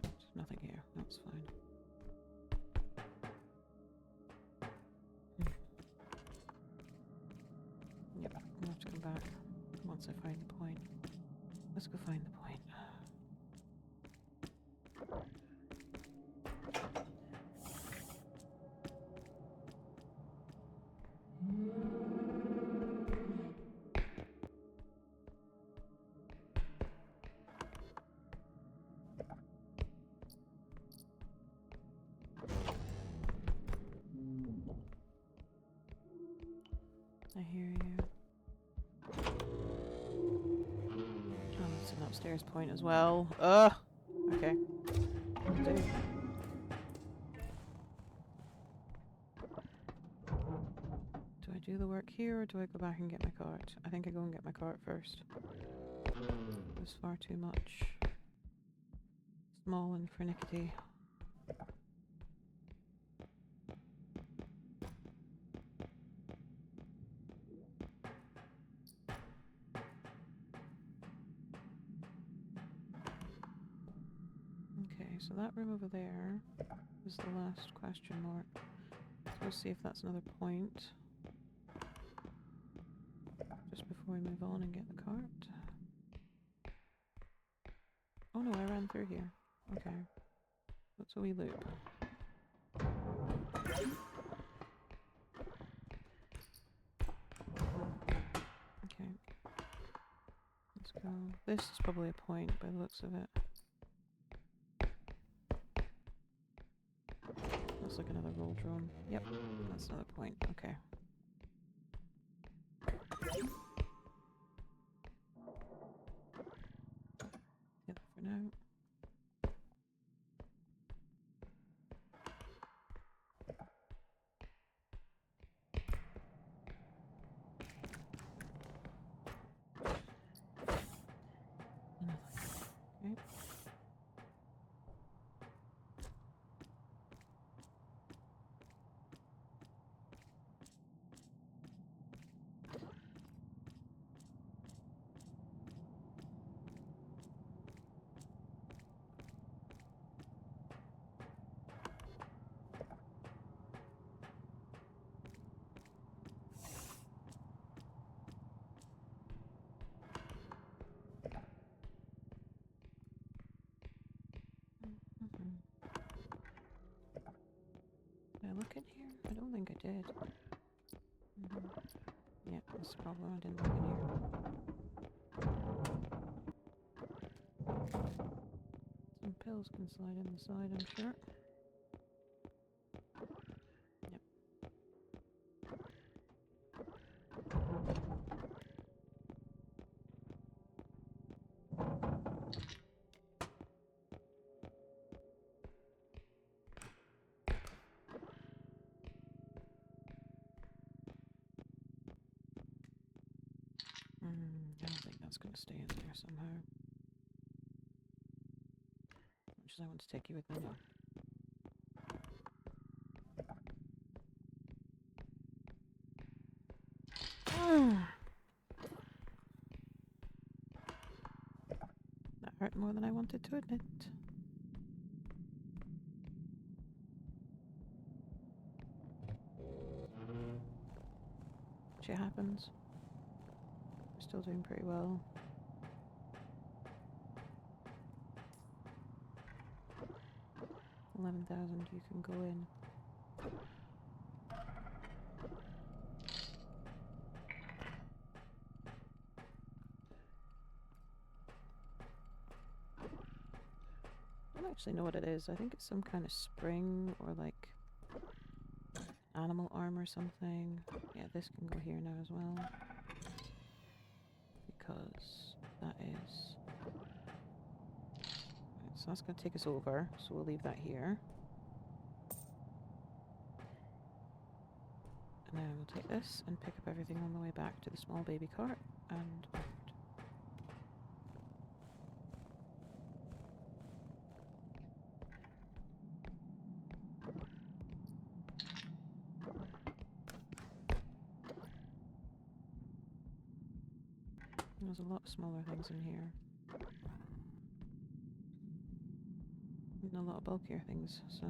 There's nothing here, that's fine. Yep, I'll have to come back once I find the point. Let's go find the point. I hear you. Oh, it's an upstairs point as well. Ugh! Okay. Do I do the work here or do I go back and get my cart? I think I go and get my cart first. It was far too much. Small and finicky. Okay, so that room over there is the last question mark. So we'll see if that's another point. Just before we move on and get the cart. Oh no, I ran through here. Okay. That's a wee loop. Okay. go. This is probably a point by the looks of it. Looks like another roll drone. Yep, that's another point. Okay. Get that for now. Okay. Did I look in here? I don't think I did. Yeah, that's the problem. I didn't look in here. Some pills can slide in the side, I'm sure. Yep. I don't think that's going to stay in there somehow. Much as I want to take you with me now. That hurt more than I wanted to admit. Shit happens. We're still doing pretty well. $11,000, you can go in. I don't actually know what it is. I think it's some kind of spring or like animal arm or something. Yeah, this can go here now as well. Because that is... Right, so that's going to take us over, so we'll leave that here. And then we'll take this and pick up everything on the way back to the small baby cart and out. There's a lot of smaller things in here. And a lot of bulkier things, so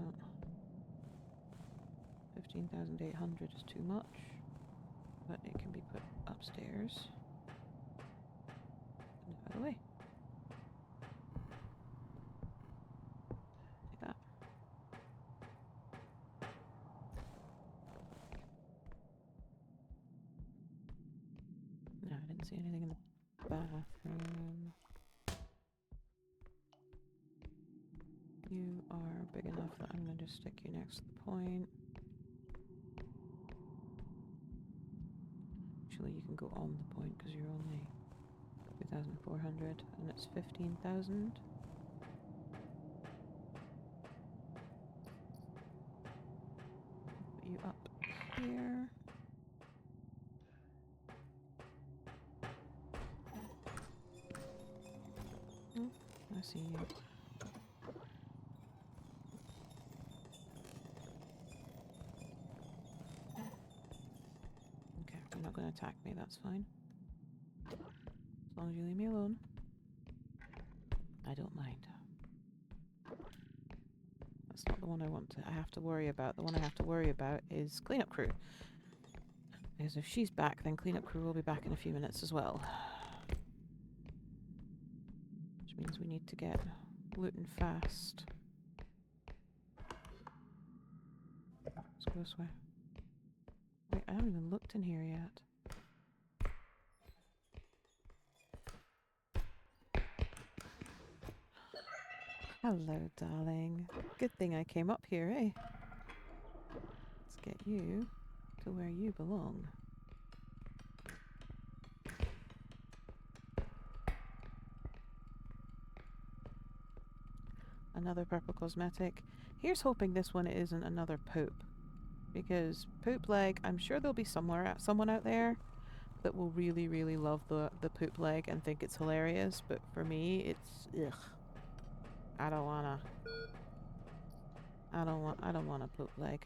15,800 is too much, but it can be put upstairs and out of the way. Like that. No, I didn't see anything in the bathroom. You are big enough that I'm going to just stick you next to the point. Actually, you can go on the point because you're only 2,400 and it's 15,000. Put you up here. Oh, I see you. Okay, you're not going to attack me, that's fine. As long as you leave me alone. I don't mind. That's not the one I have to worry about. The one I have to worry about is cleanup crew. Because if she's back, then cleanup crew will be back in a few minutes as well. Which means we need to get looting fast. Let's go this way. Wait, I haven't even looked in here yet. Hello, darling. Good thing I came up here, eh? Let's get you to where you belong. Another purple cosmetic. Here's hoping this one isn't another poop. Because poop leg, I'm sure there'll be someone out there that will really, really love the poop leg and think it's hilarious. But for me, it's ugh. I don't want a poop leg.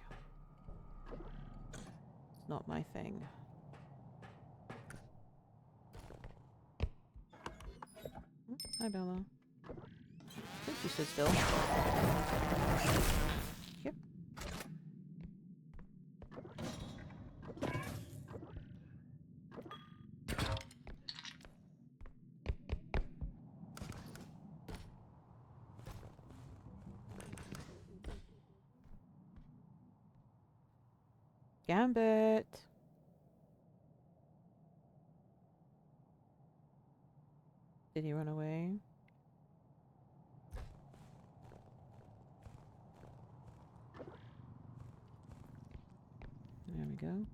It's not my thing. Hi, Bella. I think you stood still. Yep. Gambit! Did he run away? There we go.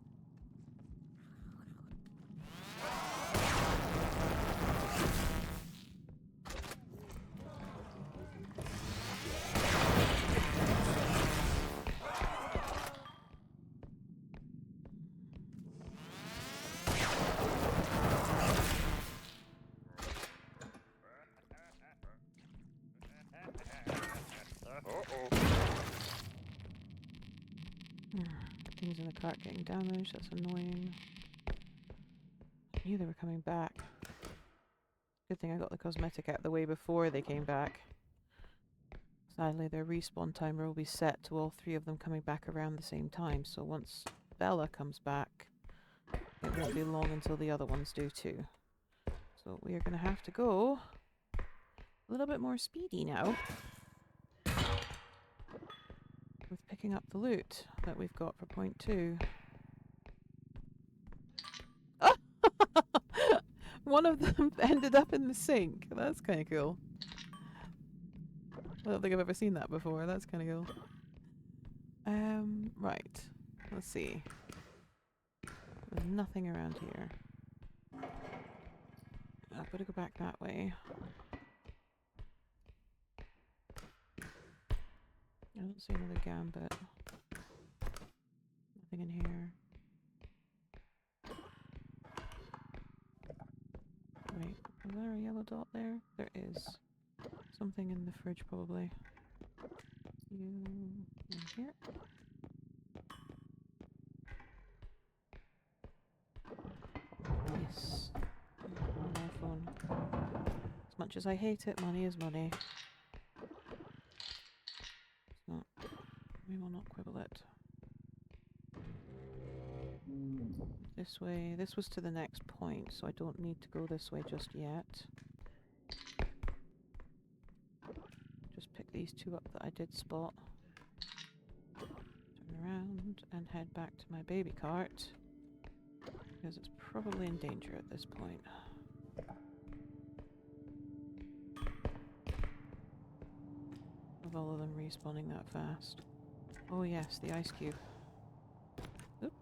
Things in the cart getting damaged, that's annoying. I knew they were coming back. Good thing I got the cosmetic out of the way before they came back. Sadly, their respawn timer will be set to all three of them coming back around the same time, so once Bella comes back, it won't be long until the other ones do too. So we are going to have to go a little bit more speedy now with picking up the loot that we've got for point 2. Oh! One of them ended up in the sink. That's kind of cool. I don't think I've ever seen that before. That's kind of cool. Right. Let's see. There's nothing around here. I've got to go back that way. I don't see another gambit. Nothing in here. Wait, is there a yellow dot there? There is. Something in the fridge, probably. You in here? Yes. My phone. As much as I hate it, money is money. It's not. We will not quibble it. This way. This was to the next point, so I don't need to go this way just yet. Just pick these 2 up that I did spot. Turn around and head back to my baby cart, because it's probably in danger at this point. Of all of them respawning that fast. Oh yes, the ice cube. Oop.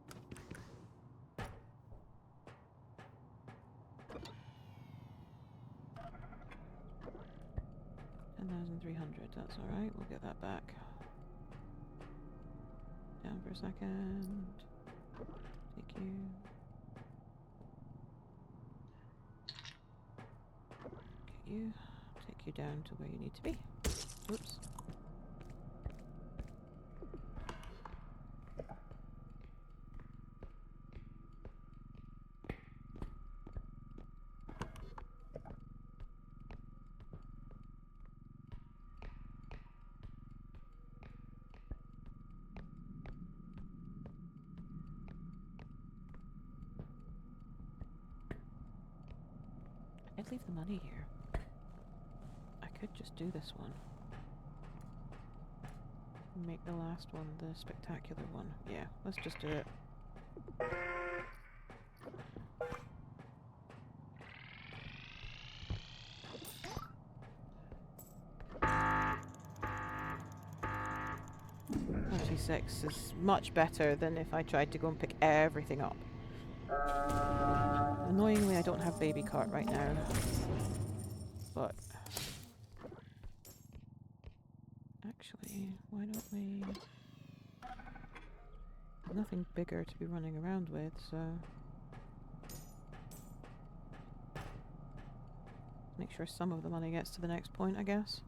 10,300, that's alright, we'll get that back. Down for a second. Take you. Get you. Take you down to where you need to be. Oops. I'd leave the money here. I could just do this one. Make the last one the spectacular one. Yeah, let's just do it. 26 is much better than if I tried to go and pick everything up. Annoyingly, I don't have baby cart right now. But actually, why don't we... There's nothing bigger to be running around with, so... Make sure some of the money gets to the next point, I guess.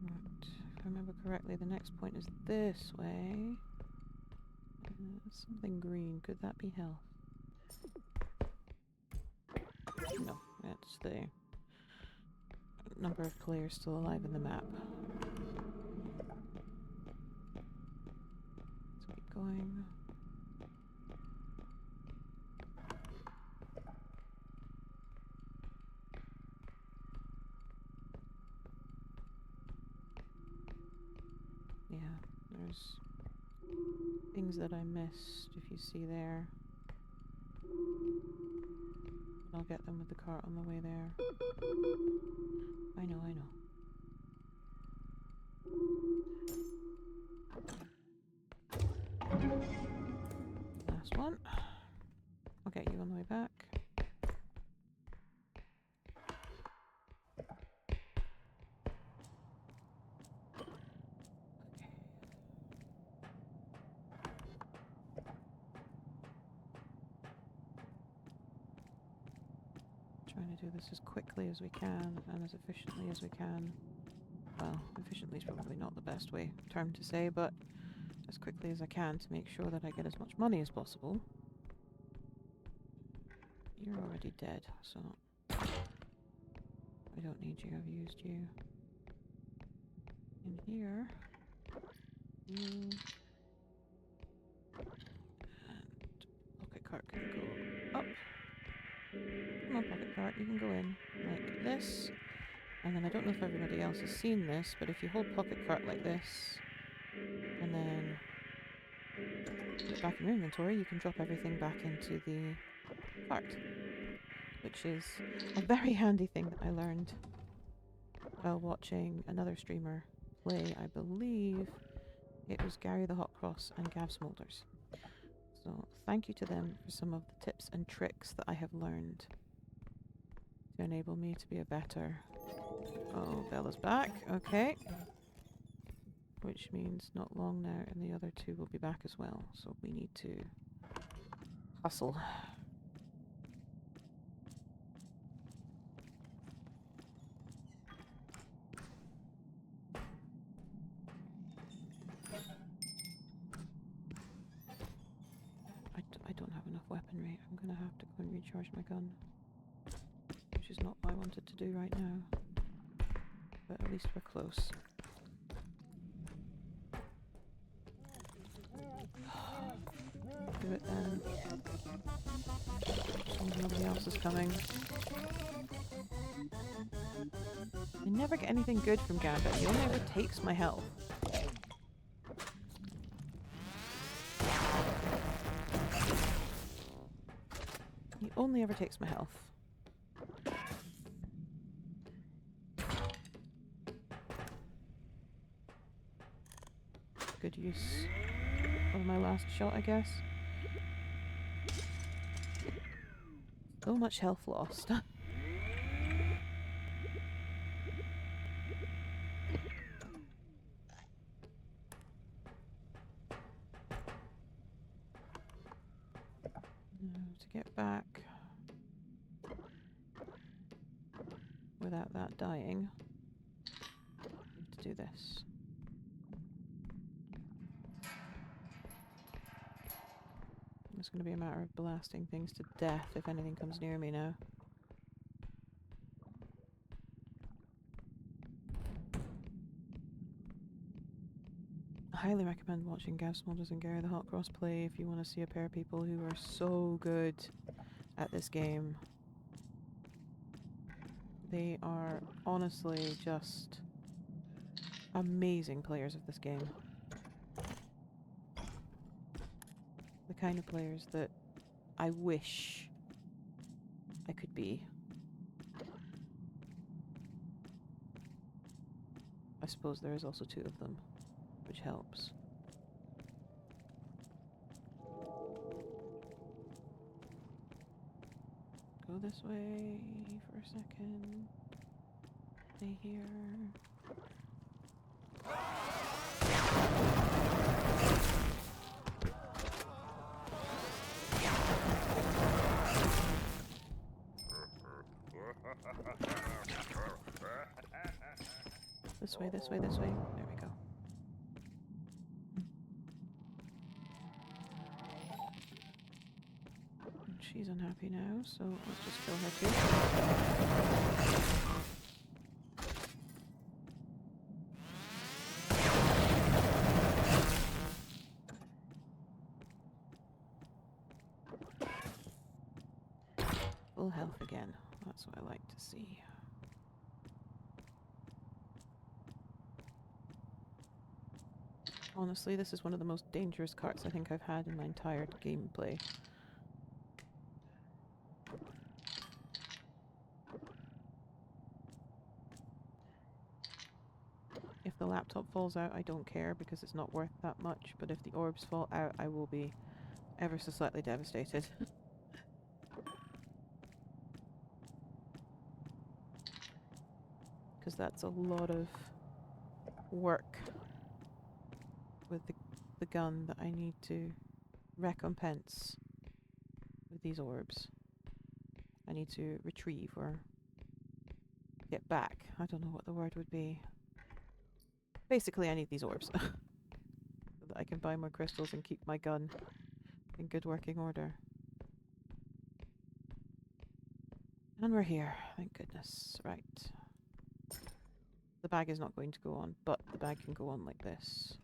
Right. If I remember correctly, the next point is this way. Something green. Could that be health? No, that's the number of players still alive in the map. Let's keep going. Yeah, there's things that I missed, if you see there. I'll get them with the cart on the way there. I know, I know. Last one. I'll get you on the way back. Trying to do this as quickly as we can and as efficiently as we can. Well, efficiently is probably not the best term to say, but as quickly as I can to make sure that I get as much money as possible. You're already dead, so I don't need you. I've used you. In here, you and pocket cart can go up. Come on, pocket cart, you can go in like this. And then I don't know if everybody else has seen this, but if you hold pocket cart like this, and then put it back in your inventory, you can drop everything back into the cart. Which is a very handy thing that I learned while watching another streamer play. I believe it was Gary the Hot Cross and Gav Smolders. So thank you to them for some of the tips and tricks that I have learned to enable me to be a better... Oh, Bella's back. Okay. Which means not long now, and the other two will be back as well. So we need to hustle. I don't have enough weaponry. I'm gonna have to go and recharge my gun. Which is not what I wanted to do right now. But at least we're close. Do it then. Nobody else is coming. I never get anything good from Gambit. He only ever takes my health. He only ever takes my health. Good use of my last shot, I guess. So much health lost. Now, to get back without that dying, I need to do this. It's going to be a matter of blasting things to death if anything comes near me now. I highly recommend watching Gav Smolders and Gary the Hot Cross play if you want to see a pair of people who are so good at this game. They are honestly just amazing players of this game. The kind of players that I wish I could be. I suppose there is also 2 of them, which helps. Go this way for a second. Stay here. This way, this way, this way. There we go. And she's unhappy now, so let's just kill her too. Full health again. That's what I like to see. Honestly, this is one of the most dangerous carts I think I've had in my entire gameplay. If the laptop falls out, I don't care because it's not worth that much, but if the orbs fall out, I will be ever so slightly devastated. Because that's a lot of work with the gun that I need to recompense with these orbs. I need to retrieve or get back. I don't know what the word would be. Basically, I need these orbs so that I can buy more crystals and keep my gun in good working order. And we're here, thank goodness. Right. The bag is not going to go on, but the bag can go on like this.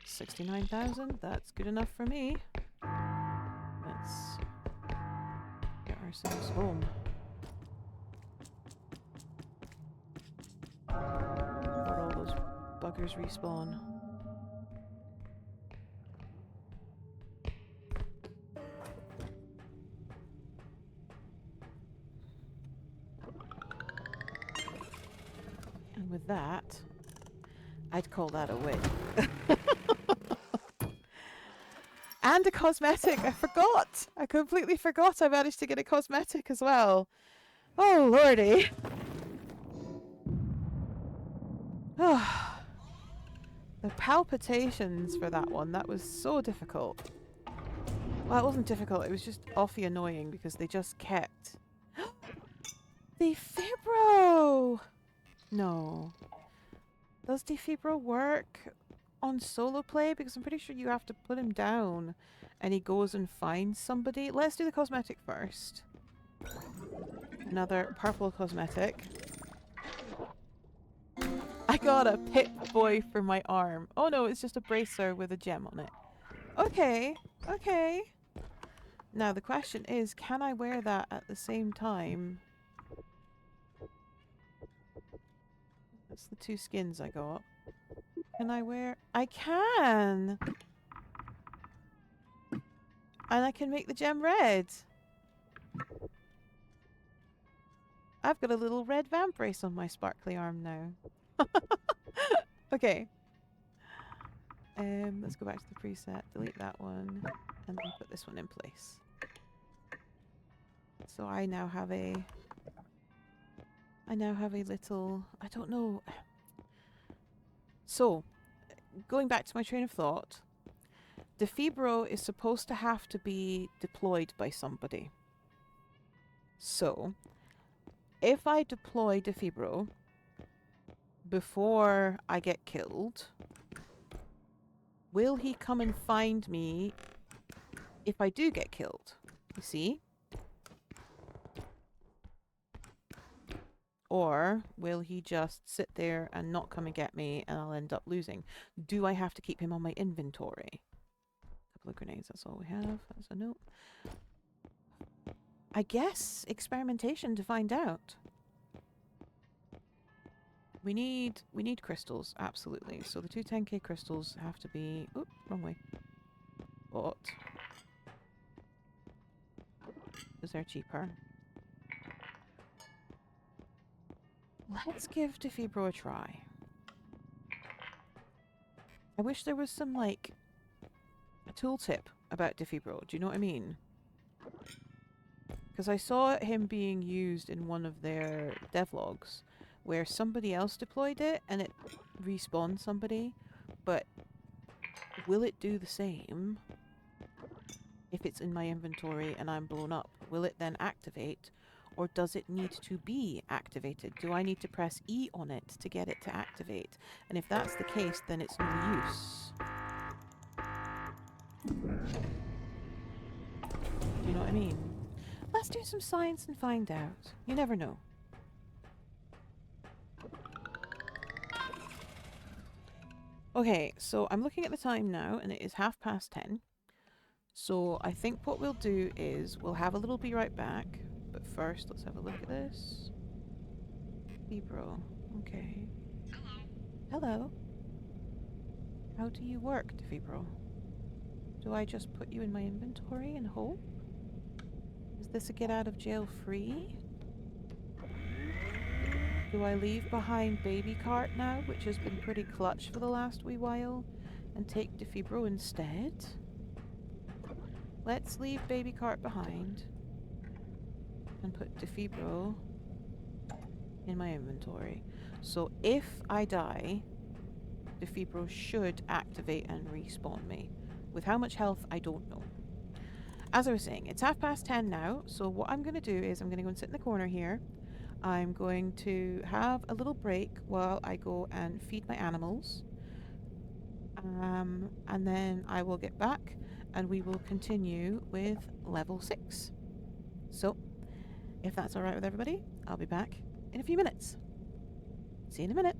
$69,000, that's good enough for me. Let's get ourselves home. Before all those buggers respawn. And with that, I'd call that a win. And a cosmetic! I forgot! I completely forgot I managed to get a cosmetic as well. Oh, lordy. Oh, the palpitations for that one, that was so difficult. Well, it wasn't difficult, it was just awfully annoying because they just kept... Defibro! No. Does Defibro work on solo play? Because I'm pretty sure you have to put him down and he goes and finds somebody. Let's do the cosmetic first. Another purple cosmetic. I got a Pip-Boy for my arm. Oh no, it's just a bracer with a gem on it. Okay, okay. Now the question is, can I wear that at the same time? That's the 2 skins I got. Can I wear... I can! And I can make the gem red. I've got a little red vamp brace on my sparkly arm now. Okay. Let's go back to the preset, delete that one, and then put this one in place. So I now have a little... I don't know... So, going back to my train of thought, Defibro is supposed to have to be deployed by somebody. So, if I deploy Defibro before I get killed, will he come and find me if I do get killed? You see? Or will he just sit there and not come and get me and I'll end up losing? Do I have to keep him on my inventory? A couple of grenades, that's all we have. That's a note. I guess experimentation to find out. We need crystals, absolutely. So the 2 10k crystals have to be... Oop, wrong way. Bought. Because they're cheaper. Let's give DeFibro a try. I wish there was some, like, a tooltip about DeFibro. Do you know what I mean? Because I saw him being used in one of their devlogs where somebody else deployed it and it respawned somebody, but will it do the same if it's in my inventory and I'm blown up? Will it then activate, or does it need to be activated? Do I need to press E on it to get it to activate? And if that's the case, then it's no use. Do you know what I mean? Let's do some science and find out. You never know. Okay, so I'm looking at the time now, and it is 10:30. So I think what we'll do is we'll have a little be right back. But first, let's have a look at this. Libro. Okay. Hello. How do you work, DeFibro? Do I just put you in my inventory and hope? Is this a get out of jail free? Do I leave behind Baby Cart now, which has been pretty clutch for the last wee while, and take DeFibro instead? Let's leave Baby Cart behind and put DeFibro in my inventory. So if I die, DeFibro should activate and respawn me. With how much health, I don't know. As I was saying, it's 10:30 now, so what I'm going to do is I'm going to go and sit in the corner here. I'm going to have a little break while I go and feed my animals. And then I will get back and we will continue with level 6. So, if that's alright with everybody, I'll be back in a few minutes. See you in a minute.